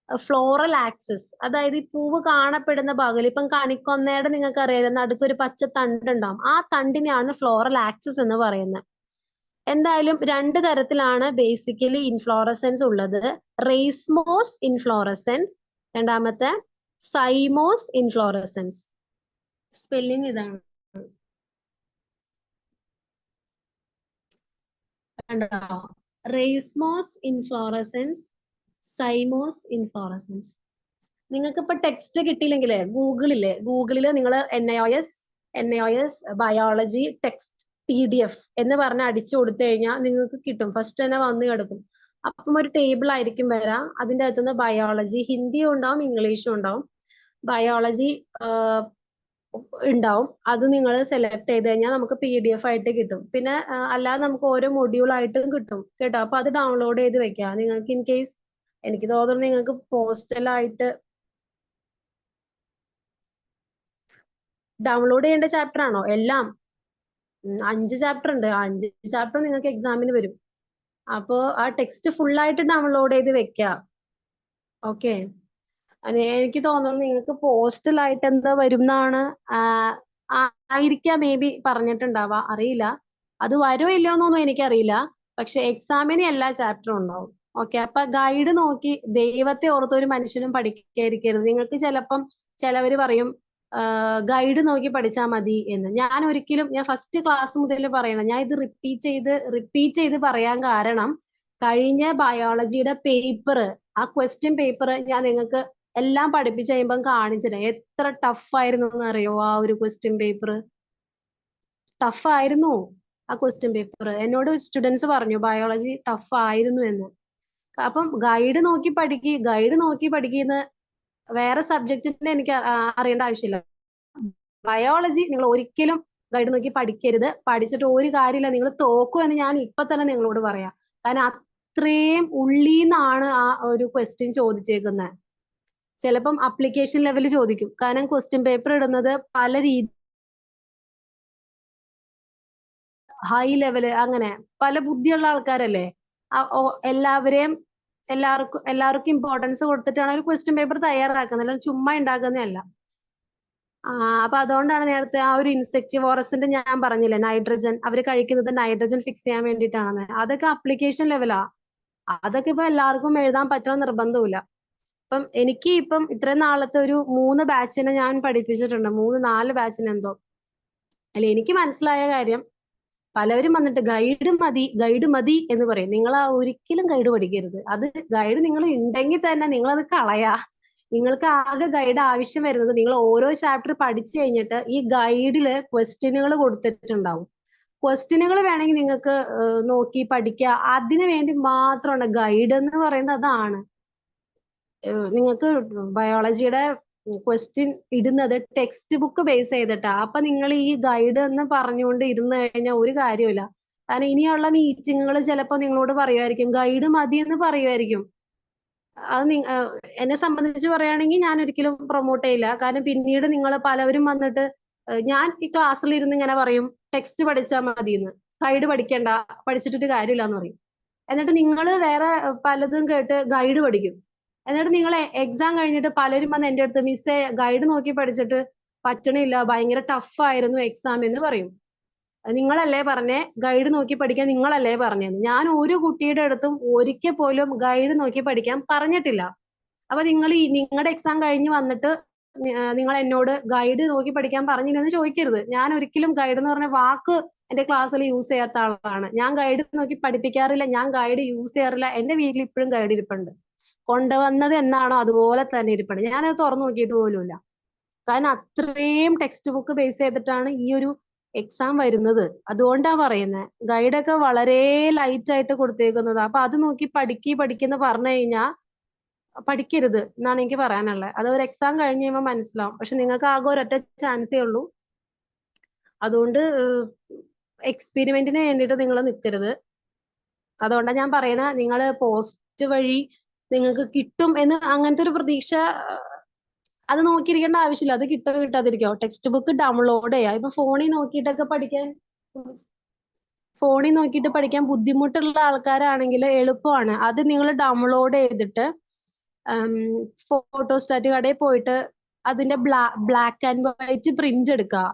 floral axis. അതായത് ഈ പൂവ് കാണപ്പെടുന്ന ഭാഗം, ഇപ്പം കണിക്കൊന്നയുടെ നിങ്ങൾക്ക് അറിയാലോ, നടുക്കൊരു പച്ച തണ്ട് ഉണ്ടാവും. ആ തണ്ടിനെയാണ് ഫ്ലോറൽ ആക്സിസ് എന്ന് പറയുന്നത്. എന്തായാലും രണ്ട് തരത്തിലാണ് ബേസിക്കലി ഇൻഫ്ലോറസൻസ് ഉള്ളത്. റേസ്മോസ് ഇൻഫ്ലോറസൻസ്, രണ്ടാമത്തെ സൈമോസ് ഇൻഫ്ലോറസൻസ്. സ്പെല്ലിംഗ് ഇതാണ്. റേസ്മോസ് ഇൻഫ്ലോറസൻസ്, സൈമോസ് ഇൻഫ്ലോറസൻസ്. നിങ്ങൾക്ക് ഇപ്പൊ ടെക്സ്റ്റ് കിട്ടിയില്ലെങ്കിലേ ഗൂഗിളില് നിങ്ങൾ NIOS ബയോളജി ടെക്സ്റ്റ് PDF എന്ന് പറഞ്ഞ് അടിച്ചു കൊടുത്തു കഴിഞ്ഞാൽ നിങ്ങൾക്ക് കിട്ടും. ഫസ്റ്റ് തന്നെ വന്ന് കിടക്കും. അപ്പം ഒരു ടേബിൾ ആയിരിക്കും വരാം. അതിൻ്റെ അകത്തുനിന്ന് ബയോളജി, ഹിന്ദിയും ഉണ്ടാവും ഇംഗ്ലീഷും ഉണ്ടാവും. ബയോളജി ഉണ്ടാവും. അത് നിങ്ങൾ സെലക്ട് ചെയ്ത് കഴിഞ്ഞാൽ നമുക്ക് PDF ആയിട്ട് കിട്ടും. പിന്നെ അല്ലാതെ നമുക്ക് ഓരോ മൊഡ്യൂൾ ആയിട്ടും കിട്ടും കേട്ടോ. അപ്പൊ അത് ഡൗൺലോഡ് ചെയ്ത് വെക്കാം. നിങ്ങൾക്ക് ഇൻ കേസ്, എനിക്ക് തോന്നുന്നു നിങ്ങൾക്ക് പോസ്റ്റലായിട്ട് ഡൗൺലോഡ് ചെയ്യേണ്ട ചാപ്റ്റർ ആണോ? എല്ലാം 5 ചാപ്റ്റർ ഉണ്ട്. 5 ചാപ്റ്റർ നിങ്ങൾക്ക് എക്സാമിന് വരും. അപ്പോ ആ ടെക്സ്റ്റ് ഫുൾ ആയിട്ട് ഡൗൺലോഡ് ചെയ്ത് വെക്കാം. ഓക്കെ, എനിക്ക് തോന്നുന്നു നിങ്ങൾക്ക് പോസ്റ്റലായിട്ട് എന്താ വരുന്നാണ് ആയിരിക്കാം, മേ ബി പറഞ്ഞിട്ടുണ്ടാവാ, അറിയില്ല. അത് വരുമോ ഇല്ലയോ എന്നൊന്നും എനിക്കറിയില്ല. പക്ഷെ എക്സാമിന് എല്ലാ ചാപ്റ്ററും ഉണ്ടാവും. ഓക്കെ, അപ്പൊ ഗൈഡ് നോക്കി ദൈവത്തെ ഓർത്ത് ഒരു മനുഷ്യനും പഠിക്കാതിരിക്കരുത്. നിങ്ങൾക്ക് ചിലപ്പം ചിലവര് പറയും ഗൈഡ് നോക്കി പഠിച്ചാൽ മതി എന്ന്. ഞാൻ ഫസ്റ്റ് ക്ലാസ് മുതൽ പറയണം, ഞാൻ ഇത് റിപ്പീറ്റ് ചെയ്ത് പറയാൻ കാരണം, കഴിഞ്ഞ ബയോളജിയുടെ പേപ്പർ, ആ ക്വസ്റ്റ്യൻ പേപ്പർ ഞാൻ നിങ്ങൾക്ക് എല്ലാം പഠിപ്പിച്ച് കഴിയുമ്പം കാണിച്ചിട്ട് എത്ര ടഫായിരുന്നു എന്ന് അറിയോ? ആ ഒരു ക്വസ്റ്റ്യൻ പേപ്പർ ടഫായിരുന്നു. ആ ക്വസ്റ്റ്യൻ പേപ്പർ എന്നോട് സ്റ്റുഡൻസ് പറഞ്ഞു ബയോളജി ടഫ് ആയിരുന്നു എന്ന്. അപ്പം ഗൈഡ് നോക്കി പഠിക്കുന്ന വേറെ സബ്ജക്റ്റിന്റെ എനിക്ക് അറിയേണ്ട ആവശ്യമില്ല. ബയോളജി നിങ്ങൾ ഒരിക്കലും ഗൈഡ് നോക്കി പഠിക്കരുത്. പഠിച്ചിട്ട് ഒരു കാര്യമില്ല, നിങ്ങൾ തോക്കുമെന്ന് ഞാൻ ഇപ്പൊ തന്നെ നിങ്ങളോട് പറയാം. കാരണം അത്രയും ഉള്ളീന്നാണ് ആ ഒരു ക്വസ്റ്റ്യൻ ചോദിച്ചേക്കുന്നത്. ചിലപ്പം അപ്ലിക്കേഷൻ ലെവലിൽ ചോദിക്കും. കാരണം ക്വസ്റ്റ്യൻ പേപ്പർ ഇടുന്നത് പല രീതി, ഹൈ ലെവല്, അങ്ങനെ പല ബുദ്ധിയുള്ള ആൾക്കാരല്ലേ. എല്ലാവർക്കും ഇമ്പോർട്ടൻസ് കൊടുത്തിട്ടാണ് ഒരു ക്വസ്റ്റ്യൻ പേപ്പർ തയ്യാറാക്കുന്നത്, അല്ല ചുമ്മാ ഉണ്ടാക്കുന്നതല്ല. അപ്പൊ അതുകൊണ്ടാണ് നേരത്തെ ആ ഒരു ഇൻസെക്ടിവോറസിന്റെ ഞാൻ പറഞ്ഞില്ലേ, നൈട്രജൻ, അവര് കഴിക്കുന്നത് നൈട്രജൻ ഫിക്സ് ചെയ്യാൻ വേണ്ടിയിട്ടാണ്. അതൊക്കെ അപ്ലിക്കേഷൻ ലെവലാ. അതൊക്കെ ഇപ്പൊ എല്ലാവർക്കും എഴുതാൻ പറ്റണം നിർബന്ധമില്ല. എനിക്ക് ഇത്രയും നാളത്തെ ഒരു 3 ബാച്ചിനെ ഞാൻ പഠിപ്പിച്ചിട്ടുണ്ട്. 3-4 ബാച്ചിന് എന്തോ. അല്ല, എനിക്ക് മനസ്സിലായ കാര്യം, പലവരും വന്നിട്ട് ഗൈഡ് മതി എന്ന് പറയും. നിങ്ങൾ ഒരിക്കലും ഗൈഡ് പഠിക്കരുത്. അത് ഗൈഡ് നിങ്ങൾ ഉണ്ടെങ്കിൽ തന്നെ നിങ്ങളത് കളയാ. നിങ്ങൾക്ക് ആകെ ഗൈഡ് ആവശ്യം വരുന്നത്, നിങ്ങൾ ഓരോ ചാപ്റ്റർ പഠിച്ചു കഴിഞ്ഞിട്ട് ഈ ഗൈഡില് ക്വസ്റ്റ്യനുകൾ കൊടുത്തിട്ടുണ്ടാവും. ക്വസ്റ്റ്യനുകൾ വേണമെങ്കിൽ നിങ്ങൾക്ക് നോക്കി പഠിക്കുക. അതിനു വേണ്ടി മാത്രമാണ് ഗൈഡ് എന്ന് പറയുന്നത്. അതാണ് നിങ്ങൾക്ക് ബയോളജിയുടെ ക്വസ്റ്റ്യൻ ഇടുന്നത് ടെക്സ്റ്റ് ബുക്ക് ബേസ് ചെയ്തിട്ടാ. അപ്പൊ നിങ്ങൾ ഈ ഗൈഡ് എന്ന് പറഞ്ഞുകൊണ്ട് ഇരുന്ന് കഴിഞ്ഞാൽ ഒരു കാര്യമില്ല. കാരണം ഇനിയുള്ള മീറ്റിങ്ങുകൾ ചിലപ്പോൾ നിങ്ങളോട് പറയുമായിരിക്കും ഗൈഡ് മതി എന്ന് പറയുമായിരിക്കും. അത് എന്നെ സംബന്ധിച്ച് പറയുകയാണെങ്കിൽ ഞാൻ ഒരിക്കലും പ്രൊമോട്ട് ചെയ്യില്ല. കാരണം പിന്നീട് നിങ്ങൾ പലവരും വന്നിട്ട് ഞാൻ ഈ ക്ലാസ്സിൽ ഇരുന്ന് ഇങ്ങനെ പറയും ടെക്സ്റ്റ് പഠിച്ചാൽ മതി എന്ന്, ഗൈഡ് പഠിക്കണ്ട, പഠിച്ചിട്ട് കാര്യമില്ല എന്ന് പറയും. എന്നിട്ട് നിങ്ങൾ വേറെ പലതും കേട്ട് ഗൈഡ് പഠിക്കും. എന്നിട്ട് നിങ്ങൾ എക്സാം കഴിഞ്ഞിട്ട് പലരും വന്ന് എൻ്റെ അടുത്ത് മിസ്സേ ഗൈഡ് നോക്കി പഠിച്ചിട്ട് പറ്റണില്ല, ഭയങ്കര ടഫായിരുന്നു എക്സാം എന്ന് പറയും. നിങ്ങളല്ലേ പറഞ്ഞേ ഗൈഡ് നോക്കി പഠിക്കാൻ, നിങ്ങളല്ലേ പറഞ്ഞത്. ഞാൻ ഒരു കുട്ടിയുടെ അടുത്തും ഒരിക്കൽ പോലും ഗൈഡ് നോക്കി പഠിക്കാൻ പറഞ്ഞിട്ടില്ല. അപ്പൊ നിങ്ങൾ നിങ്ങളുടെ എക്സാം കഴിഞ്ഞ് വന്നിട്ട് നിങ്ങൾ എന്നോട് ഗൈഡ് നോക്കി പഠിക്കാൻ പറഞ്ഞില്ലെന്ന് ചോദിക്കരുത്. ഞാൻ ഒരിക്കലും ഗൈഡ് എന്ന് പറഞ്ഞ വാക്ക് എന്റെ ക്ലാസ്സിൽ യൂസ് ചെയ്യാത്ത ആളാണ്. ഞാൻ ഗൈഡ് നോക്കി പഠിപ്പിക്കാറില്ല, ഞാൻ ഗൈഡ് യൂസ് ചെയ്യാറില്ല. എന്റെ വീട്ടിൽ ഇപ്പോഴും ഗൈഡ് ഇരിപ്പുണ്ട്. കൊണ്ടുവന്നത് എന്നാണോ അതുപോലെ തന്നെ ഇരിപ്പുണ്ട്. ഞാനത് തുറന്നു നോക്കിയിട്ട് പോലുമില്ല. കാരണം അത്രയും ടെക്സ്റ്റ് ബുക്ക് ബേസ് ചെയ്തിട്ടാണ് ഈ ഒരു എക്സാം വരുന്നത്. അതുകൊണ്ടാ പറയുന്നത് ഗൈഡൊക്കെ വളരെ ലൈറ്റ് ആയിട്ട് കൊടുത്തേക്കുന്നത്. അപ്പൊ അത് നോക്കി പഠിക്കുന്ന പറഞ്ഞു കഴിഞ്ഞാൽ പഠിക്കരുത് എന്നാണ് എനിക്ക് പറയാനുള്ളത്. അത് ഒരു എക്സാം കഴിഞ്ഞ് കഴിയുമ്പോൾ മനസ്സിലാവും. പക്ഷെ നിങ്ങൾക്ക് ആകെ ഒരൊറ്റ ചാൻസേ ഉള്ളൂ. അതുകൊണ്ട് എക്സ്പെരിമെന്റിന് വേണ്ടിയിട്ട് നിങ്ങൾ നിൽക്കരുത്. അതുകൊണ്ടാണ് ഞാൻ പറയുന്നത് നിങ്ങൾ പോസ്റ്റ് വഴി നിങ്ങൾക്ക് കിട്ടും എന്ന് അങ്ങനത്തെ ഒരു പ്രതീക്ഷ അത് നോക്കിയിരിക്കേണ്ട ആവശ്യമില്ല. അത് കിട്ടാതിരിക്കോ. ടെക്സ്റ്റ് ബുക്ക് ഡൗൺലോഡ് ചെയ്യാം. ഇപ്പൊ ഫോണിൽ നോക്കിയിട്ട് പഠിക്കാൻ ബുദ്ധിമുട്ടുള്ള ആൾക്കാരാണെങ്കിൽ എളുപ്പമാണ്. അത് നിങ്ങൾ ഡൗൺലോഡ് ചെയ്തിട്ട് ഫോട്ടോസ്റ്റാറ്റ് കടയിൽ പോയിട്ട് അതിന്റെ ബ്ലാക്ക് ആൻഡ് വൈറ്റ് പ്രിന്റ് എടുക്കുക.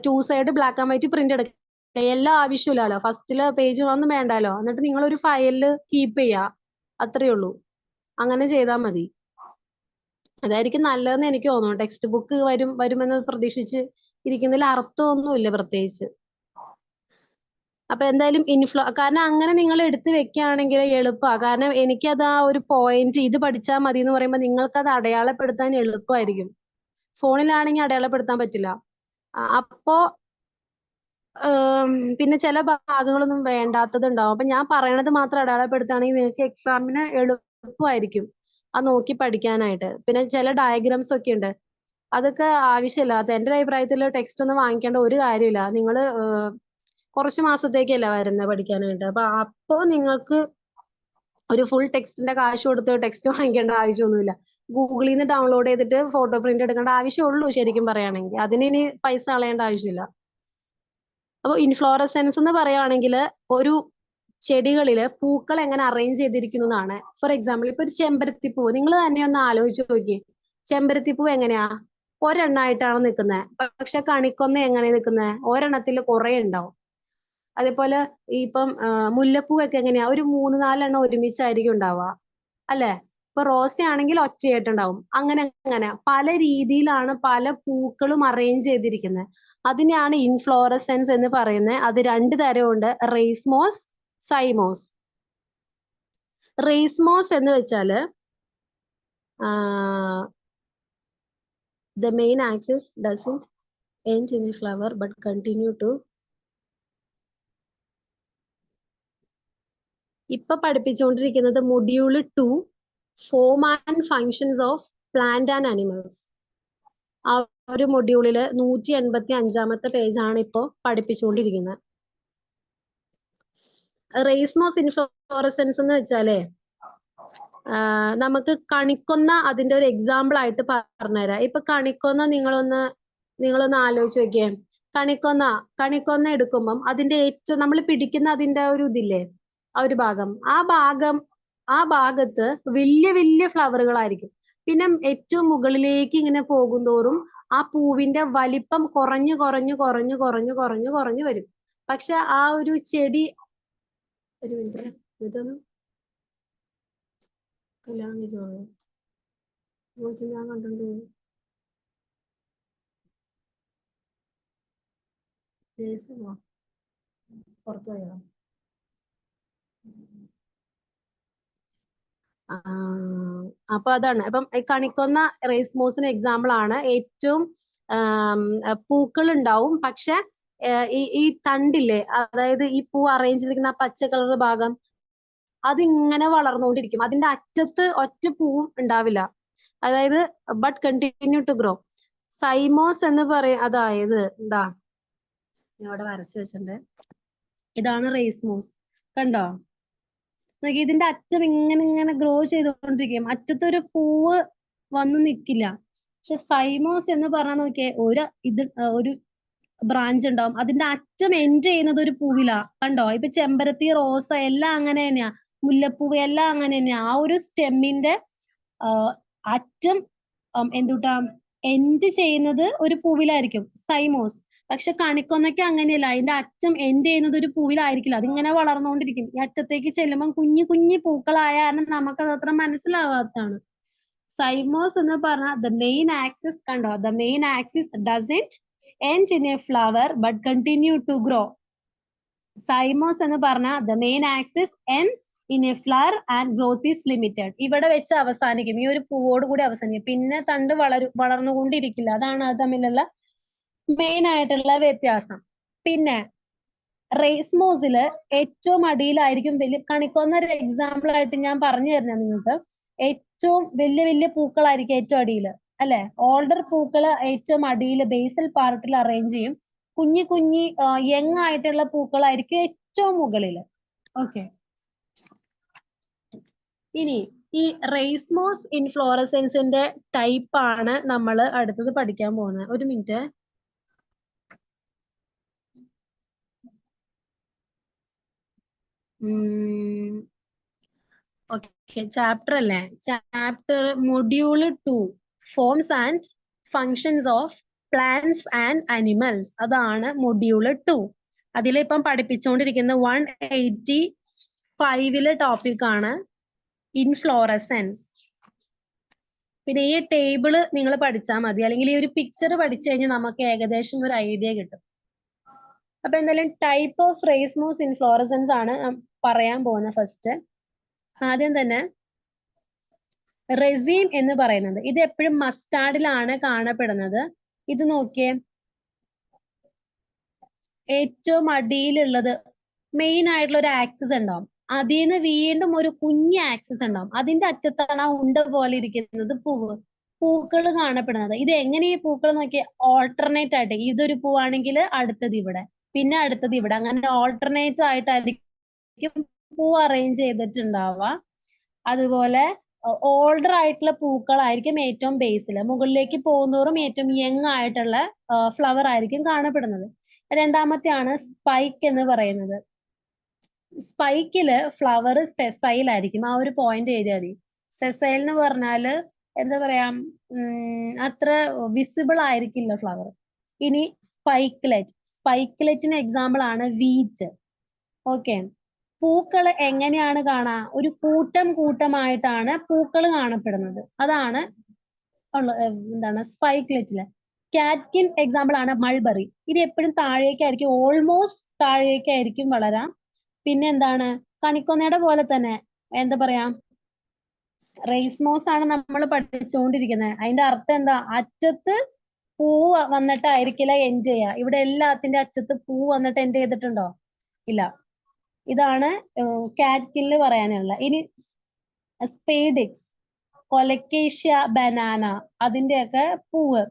2 side black and white print എടുക്കുക. എല്ലാം ആവശ്യമില്ലല്ലോ, ഫസ്റ്റില് പേജ് ഒന്നും വേണ്ടല്ലോ. എന്നിട്ട് നിങ്ങൾ ഒരു ഫയലില് കീപ്പ് ചെയ്യുക, അത്രയേ ഉള്ളൂ. അങ്ങനെ ചെയ്താൽ മതി. അതായിരിക്കും നല്ലതെന്ന് എനിക്ക് തോന്നുന്നു. ടെക്സ്റ്റ് ബുക്ക് വരുമെന്ന് പ്രതീക്ഷിച്ച് ഇരിക്കുന്നതിൽ അർത്ഥമൊന്നുമില്ല പ്രത്യേകിച്ച്. അപ്പൊ എന്തായാലും കാരണം അങ്ങനെ നിങ്ങൾ എടുത്തു വെക്കുകയാണെങ്കിൽ എളുപ്പമാണ്. കാരണം എനിക്കത് ആ ഒരു പോയിന്റ് ഇത് പഠിച്ചാൽ മതി എന്ന് പറയുമ്പോൾ നിങ്ങൾക്ക് അത് അടയാളപ്പെടുത്താൻ എളുപ്പമായിരിക്കും. ഫോണിലാണെങ്കിൽ അടയാളപ്പെടുത്താൻ പറ്റില്ല. അപ്പോ പിന്നെ ചില ഭാഗങ്ങളൊന്നും വേണ്ടാത്തതുണ്ടാവും. അപ്പൊ ഞാൻ പറയണത് മാത്രം അടയാളപ്പെടുത്തുകയാണെങ്കിൽ നിങ്ങൾക്ക് എക്സാമിന് എളുപ്പമായിരിക്കും അത് നോക്കി പഠിക്കാനായിട്ട്. പിന്നെ ചില ഡയഗ്രാംസ് ഒക്കെ ഉണ്ട്, അതൊക്കെ ആവശ്യമില്ല. അത് എന്റെ അഭിപ്രായത്തിൽ ടെക്സ്റ്റ് ഒന്നും വാങ്ങിക്കേണ്ട ഒരു കാര്യമില്ല. നിങ്ങൾ കുറച്ച് മാസത്തേക്കല്ല വരുന്നത് പഠിക്കാനായിട്ട്. അപ്പൊ നിങ്ങൾക്ക് ഒരു ഫുൾ ടെക്സ്റ്റിന്റെ കാശ് കൊടുത്ത് ടെക്സ്റ്റ് വാങ്ങിക്കേണ്ട ആവശ്യമൊന്നുമില്ല. ഗൂഗിളിൽ നിന്ന് ഡൗൺലോഡ് ചെയ്തിട്ട് ഫോട്ടോ പ്രിന്റ് എടുക്കേണ്ട ആവശ്യമുള്ളൂ ശരിക്കും പറയുകയാണെങ്കിൽ. അതിന് ഇനി പൈസ കളയേണ്ട ആവശ്യമില്ല. അപ്പൊ ഇൻഫ്ലോറസെൻസ് എന്ന് പറയുകയാണെങ്കിൽ ഒരു ചെടികളില് പൂക്കൾ എങ്ങനെ അറേഞ്ച് ചെയ്തിരിക്കുന്നതാണ്. ഫോർ എക്സാമ്പിൾ ഇപ്പൊ ഒരു ചെമ്പരത്തിപ്പൂ നിങ്ങൾ തന്നെ ഒന്ന് ആലോചിച്ച് നോക്കി. ചെമ്പരത്തിപ്പൂ എങ്ങനെയാ ഒരെണ്ണമായിട്ടാണ് നിൽക്കുന്നത്. പക്ഷെ കണിക്കൊന്ന എങ്ങനെ നിൽക്കുന്നത്, ഒരെണ്ണത്തിൽ കുറെ ഉണ്ടാവും. അതേപോലെ ഇപ്പം മുല്ലപ്പൂവൊക്കെ എങ്ങനെയാ ഒരു 3-4 ഒരുമിച്ചായിരിക്കും ഉണ്ടാവുക അല്ലെ. ഇപ്പൊ റോസ ആണെങ്കിൽ ഒറ്റയായിട്ടുണ്ടാവും. അങ്ങനെ പല രീതിയിലാണ് പല പൂക്കളും അറേഞ്ച് ചെയ്തിരിക്കുന്നത്. അതിനെയാണ് ഇൻഫ്ലോറസെൻസ് എന്ന് പറയുന്നത്. അത് 2 തരമുണ്ട്, റെയ്സ്മോസ്, സൈമോസ്. റെയ്സ്മോസ് എന്ന് വെച്ചാല് the main axis doesn't end in a flower but continue to. ഇപ്പൊ പഠിപ്പിച്ചുകൊണ്ടിരിക്കുന്നത് module 2 form and functions of plant and animals. ആ ഒരു മൊഡ്യൂളില് 185-ാമത്തെ പേജാണ് ഇപ്പോ പഠിപ്പിച്ചുകൊണ്ടിരിക്കുന്നത്. റെയ്സ്മോസ് ഇൻഫ്ലോറസെൻസ് എന്ന് വെച്ചാലേ നമുക്ക് കണിക്കൊന്ന അതിന്റെ ഒരു എക്സാമ്പിൾ ആയിട്ട് പറഞ്ഞുതരാം. ഇപ്പൊ കണിക്കൊന്ന നിങ്ങളൊന്ന് ആലോചിച്ച് നോക്കിയേ. കണിക്കൊന്ന എടുക്കുമ്പം അതിന്റെ ഏറ്റവും നമ്മൾ പിടിക്കുന്ന അതിന്റെ ഒരു ഇതില്ലേ, ആ ഒരു ആ ഭാഗത്ത് വലിയ വലിയ ഫ്ലവറുകളായിരിക്കും. പിന്നെ ഏറ്റവും മുകളിലേക്ക് ഇങ്ങനെ പോകുന്തോറും ആ പൂവിന്റെ വലിപ്പം കുറഞ്ഞു വരും. പക്ഷെ ആ ഒരു ചെടി ഒരു മിനിറ്റ് ഇതൊന്നും കല്യാണം ഞാൻ കണ്ടു പുറത്തു പോയോ. അപ്പൊ അതാണ്. അപ്പം കണിക്കൊന്ന റെയ്സ്മോസിന് എക്സാമ്പിൾ ആണ്. ഏറ്റവും പൂക്കൾ ഉണ്ടാവും, പക്ഷെ ഈ തണ്ടില്ലേ, അതായത് ഈ പൂ അറേഞ്ച് ചെയ്തിരിക്കുന്ന ആ പച്ച കളർ ഭാഗം അതിങ്ങനെ വളർന്നുകൊണ്ടിരിക്കും. അതിന്റെ അറ്റത്ത് ഒറ്റ പൂവും ഉണ്ടാവില്ല. അതായത് but continue to grow. Cymose എന്ന് പറയും, അതായത് എന്താ ഞാൻ ഇവിടെ വരച്ചു വെച്ചിട്ടുണ്ട്. ഇതാണ് റേസ്മോസ്. കണ്ടോ? നോക്കി, ഇതിന്റെ അറ്റം ഇങ്ങനെ ഇങ്ങനെ ഗ്രോ ചെയ്തുകൊണ്ടിരിക്കും. അറ്റത്തൊരു പൂവ് വന്ന് നിൽക്കില്ല. പക്ഷെ സൈമോസ് എന്ന് പറഞ്ഞാൽ നോക്കിയേ, ഒരു ബ്രാഞ്ച് ഉണ്ടാവും. അതിന്റെ അറ്റം എൻഡ് ചെയ്യുന്നത് ഒരു പൂവിലാ. കണ്ടോ? ഇപ്പൊ ചെമ്പരത്തി, റോസ എല്ലാം അങ്ങനെ തന്നെയാ. മുല്ലപ്പൂവ് എല്ലാം അങ്ങനെ തന്നെയാ. ആ ഒരു സ്റ്റെമ്മിന്റെ അറ്റം എന്തുട്ടാ എൻഡ് ചെയ്യുന്നത് ഒരു പൂവിലായിരിക്കും, സൈമോസ്. പക്ഷെ കണിക്കൊന്നയ്ക്ക് അങ്ങനെയല്ല. അതിന്റെ അറ്റം എൻഡ് ചെയ്യുന്നത് ഒരു പൂവിലായിരിക്കില്ല. അതിങ്ങനെ വളർന്നുകൊണ്ടിരിക്കും. ഈ അറ്റത്തേക്ക് ചെല്ലുമ്പോൾ കുഞ്ഞു കുഞ്ഞു പൂക്കളായ കാരണം നമുക്കത് അത്ര മനസ്സിലാവാത്തതാണ്. സൈമോസ് എന്ന് പറഞ്ഞാൽ ദ മെയിൻ ആക്സിസ്, കണ്ടോ? The main axis doesn't end in a flower but continue to grow. Cymose എന്ന് പറഞ്ഞാൽ the main axis ends in a flower and growth is limited. ഇവിടെ വെച്ച് അവസാനിക്കും. ഈ ഒരു പൂവോട് കൂടി അവസാനിക്കും. പിന്നെ തണ്ട് വളർന്നുകൊണ്ടിരിക്കില്ല. അതാണ് അത് തമ്മിലുള്ള മെയിൻ ആയിട്ടുള്ള വ്യത്യാസം. പിന്നെ റേസ്മോസില് ഏറ്റവും അടിയിലായിരിക്കും വലിയ കണിക്കൊന്ന. ഒരു എക്സാമ്പിൾ ആയിട്ട് ഞാൻ പറഞ്ഞു തരുന്നത് നിങ്ങൾക്ക്. ഏറ്റവും വലിയ വലിയ പൂക്കളായിരിക്കും ഏറ്റവും അടിയിൽ, അല്ലെ? ഓൾഡർ പൂക്കള് ഏറ്റവും അടിയിൽ ബേസൽ പാർട്ടിൽ അറേഞ്ച് ചെയ്യും. കുഞ്ഞി കുഞ്ഞി യങ് ആയിട്ടുള്ള പൂക്കളായിരിക്കും ഏറ്റവും മുകളിൽ. ഓക്കെ, ഇനി ഈ റേസ്മോസ് ഇൻഫ്ലോറസെൻസിന്റെ ടൈപ്പ് ആണ് നമ്മൾ അടുത്തത് പഠിക്കാൻ പോകുന്നത്. ഒരു മിനിറ്റ്. ഓക്കെ, ചാപ്റ്റർ അല്ലേ? Chapter module 2 forms and functions of plants and animals. അതാണ് മൊഡ്യൂള് 2. അതിലിപ്പം പഠിപ്പിച്ചുകൊണ്ടിരിക്കുന്ന 185 ടോപ്പിക് ആണ് ഇൻഫ്ലോറസെൻസ്. പിന്നെ ഈ ടേബിള് നിങ്ങൾ പഠിച്ചാൽ മതി, അല്ലെങ്കിൽ ഈ ഒരു പിക്ചർ പഠിച്ചു കഴിഞ്ഞാൽ നമുക്ക് ഏകദേശം ഒരു ഐഡിയ കിട്ടും. അപ്പൊ എന്തായാലും ടൈപ്പ് ഓഫ് റേസ്മോസ് ഇൻഫ്ലോറസെൻസ് ആണ് പറയാൻ പോകുന്നത്. ഫസ്റ്റ് ആദ്യം തന്നെ റെസീം എന്ന് പറയുന്നത്, ഇത് എപ്പോഴും മസ്റ്റാർഡിലാണ് കാണപ്പെടുന്നത്. ഇത് നോക്കിയേ, ഏറ്റവും അടിയിലുള്ളത് മെയിൻ ആയിട്ടുള്ള ഒരു ആക്സിസ് ഉണ്ടാവും. അതിൽ നിന്ന് വീണ്ടും ഒരു കുഞ്ഞ് ആക്സിസ് ഉണ്ടാവും. അതിന്റെ അറ്റത്താണ് ആ ഉണ്ട പോലെ ഇരിക്കുന്നത് പൂക്കൾ കാണപ്പെടുന്നത്. ഇത് എങ്ങനെ ഈ പൂക്കൾ നോക്കിയാൽ ഓൾട്ടർനേറ്റ് ആയിട്ട്, ഇതൊരു പൂവാണെങ്കിൽ അടുത്തത് ഇവിടെ, പിന്നെ അടുത്തത് ഇവിടെ, അങ്ങനെ ഓൾട്ടർനേറ്റ് ആയിട്ടായിരിക്കും പൂ അറേഞ്ച് ചെയ്തിട്ടുണ്ടാവുക. അതുപോലെ ഓൾഡർ ആയിട്ടുള്ള പൂക്കളായിരിക്കും ഏറ്റവും ബേസിൽ. മുകളിലേക്ക് പോകുന്നതോറും ഏറ്റവും യങ് ആയിട്ടുള്ള ഫ്ലവർ ആയിരിക്കും കാണപ്പെടുന്നത്. രണ്ടാമത്തെയാണ് സ്പൈക്ക് എന്ന് പറയുന്നത്. സ്പൈക്കില് ഫ്ലവർ സെസൈൽ ആയിരിക്കും. ആ ഒരു പോയിന്റ് എഴുതിയാൽ മതി. സെസൈൽ എന്ന് പറഞ്ഞാല് എന്താ പറയാ, അത്ര വിസിബിൾ ആയിരിക്കില്ല ഫ്ലവർ. ഇനി സ്പൈക്ക്ലെറ്റിന് എക്സാമ്പിൾ ആണ് വീറ്റ്. ഓക്കെ, പൂക്കൾ എങ്ങനെയാണ് കാണാ? ഒരു കൂട്ടം കൂട്ടമായിട്ടാണ് പൂക്കൾ കാണപ്പെടുന്നത്. അതാണ് എന്താണ് സ്പൈക്ക്ലെറ്റില്. കാറ്റ്കിൻ എക്സാമ്പിൾ ആണ് മൾബറി. ഇത് എപ്പോഴും താഴേക്കായിരിക്കും, ഓൾമോസ്റ്റ് താഴേക്കായിരിക്കും വളരാം. പിന്നെ എന്താണ്, കണിക്കൊന്നയുടെ പോലെ തന്നെ എന്താ പറയാ, റേസ്മോസ് ആണ് നമ്മൾ പഠിച്ചുകൊണ്ടിരിക്കുന്നത്. അതിന്റെ അർത്ഥം എന്താ? അറ്റത്ത് പൂ വന്നിട്ടായിരിക്കില്ല എൻഡ് ചെയ്യുക. ഇവിടെ എല്ലാത്തിന്റെ അറ്റത്ത് പൂ വന്നിട്ട് എൻഡ് ചെയ്തിട്ടുണ്ടോ? ഇല്ല. ഇതാണ് കാറ്റ്കിനിൽ പറയാനുള്ള. ഇനി സ്പേഡിക്സ്, കൊലക്കേഷ്യ, ബനാന, അതിന്റെയൊക്കെ പൂവ്.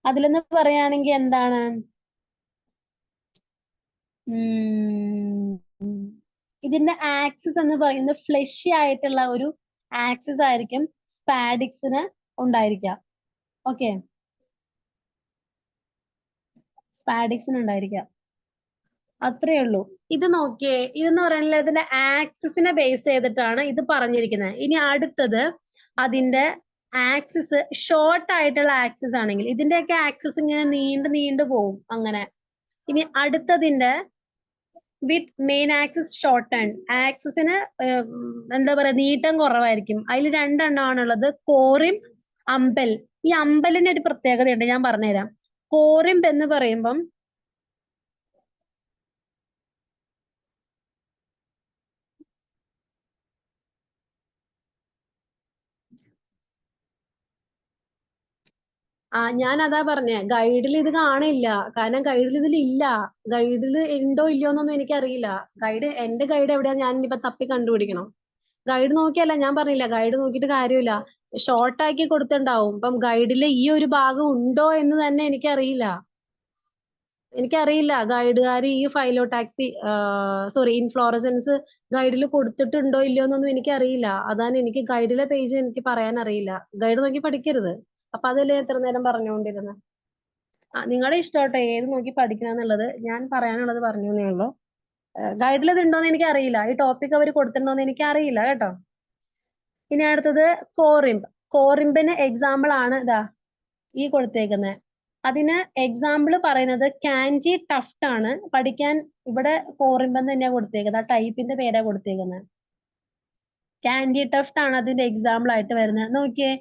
അതിലെന്ന് പറയുകയാണെങ്കിൽ എന്താണ്, ഇതിന്റെ ആക്സിസ് എന്ന് പറയുന്നത് ഫ്ലഷി ആയിട്ടുള്ള ഒരു ആക്സിസ് ആയിരിക്കും സ്പാഡിക്സിന് ഉണ്ടായിരിക്കുക. ഓക്കെ, സ്പാഡിക്സിന് ഉണ്ടായിരിക്കുക. അത്രേ ഉള്ളൂ. ഇത് നോക്കിയേ, ഇതെന്ന് പറയുന്നത് ഇതിന്റെ ആക്സിസിനെ ബേസ് ചെയ്തിട്ടാണ് ഇത് പറഞ്ഞിരിക്കുന്നത്. ഇനി അടുത്തത് അതിന്റെ ആക്സിസ് ഷോർട്ട് ആയിട്ടുള്ള ആക്സിസ് ആണെങ്കിൽ ഇതിന്റെയൊക്കെ ആക്സിസ് ഇങ്ങനെ നീണ്ടു പോകും അങ്ങനെ. ഇനി അടുത്തതിന്റെ വിത്ത് മെയിൻ ആക്സിസ് ഷോർട്ടൺ, ആക്സിസിന് എന്താ പറയാ നീട്ടം കുറവായിരിക്കും. അതിൽ രണ്ടെണ്ണമാണുള്ളത്, കോറിം, അമ്പൽ. ഈ അമ്പലിന് ഒരു പ്രത്യേകതയുണ്ട്, ഞാൻ പറഞ്ഞുതരാം. കോറിംബ് എന്ന് പറയുമ്പം ഞാൻ അതാ പറഞ്ഞേ, ഗൈഡിൽ ഇത് കാണില്ല. കാരണം ഗൈഡിൽ ഇതിലില്ല. ഗൈഡിൽ ഉണ്ടോ ഇല്ലയോ എന്നൊന്നും എനിക്കറിയില്ല. എന്റെ ഗൈഡ് എവിടെയാ ഞാൻ ഇനിയിപ്പോ തപ്പി കണ്ടുപിടിക്കണം. ഗൈഡ് നോക്കിയല്ല, ഞാൻ പറഞ്ഞില്ല, ഗൈഡ് നോക്കിയിട്ട് കാര്യമില്ല. ഷോർട്ട് ആക്കി കൊടുത്തിട്ടുണ്ടാവും. ഇപ്പം ഗൈഡിൽ ഈ ഒരു ഭാഗം ഉണ്ടോ എന്ന് തന്നെ എനിക്കറിയില്ല. എനിക്കറിയില്ല ഗൈഡുകാർ ഈ ഫൈലോടാക്സി ഇൻഫ്ലോറസൻസ് ഗൈഡിൽ കൊടുത്തിട്ടുണ്ടോ ഇല്ലയോ എന്നൊന്നും എനിക്കറിയില്ല. അതാണ് എനിക്ക് ഗൈഡിലെ പേജ് എനിക്ക് പറയാൻ അറിയില്ല. ഗൈഡ് നോക്കി പഠിക്കരുത്. അപ്പൊ അതല്ലേ എത്ര നേരം പറഞ്ഞുകൊണ്ടിരുന്നത്. നിങ്ങളുടെ ഇഷ്ടോട്ടെ ഏത് നോക്കി പഠിക്കണം എന്നുള്ളത്. ഞാൻ പറയാനുള്ളത് പറഞ്ഞു എന്നേ ഉള്ളൂ. ഗൈഡിൽ ഇത് ഉണ്ടോന്ന് എനിക്ക് അറിയില്ല. ഈ ടോപ്പിക് അവർ കൊടുത്തിട്ടുണ്ടോന്ന് എനിക്ക് അറിയില്ല കേട്ടോ. ഇനി അടുത്തത് കോറിംബ്. കോറിംബിന് എക്സാമ്പിൾ ആണ് ഇതാ ഈ കൊടുത്തേക്കുന്നത്. അതിന് എക്സാമ്പിൾ പറയുന്നത് കാൻജി ടഫ്റ്റ് ആണ്. പഠിക്കാൻ ഇവിടെ കോറിംബൻ തന്നെയാ കൊടുത്തേക്കുന്നത്. ആ ടൈപ്പിന്റെ പേരാ കൊടുത്തേക്കുന്നത്. കാൻജി ടഫ്റ്റ് ആണ് അതിന്റെ എക്സാമ്പിൾ ആയിട്ട് വരുന്നത്. നോക്കിയേ,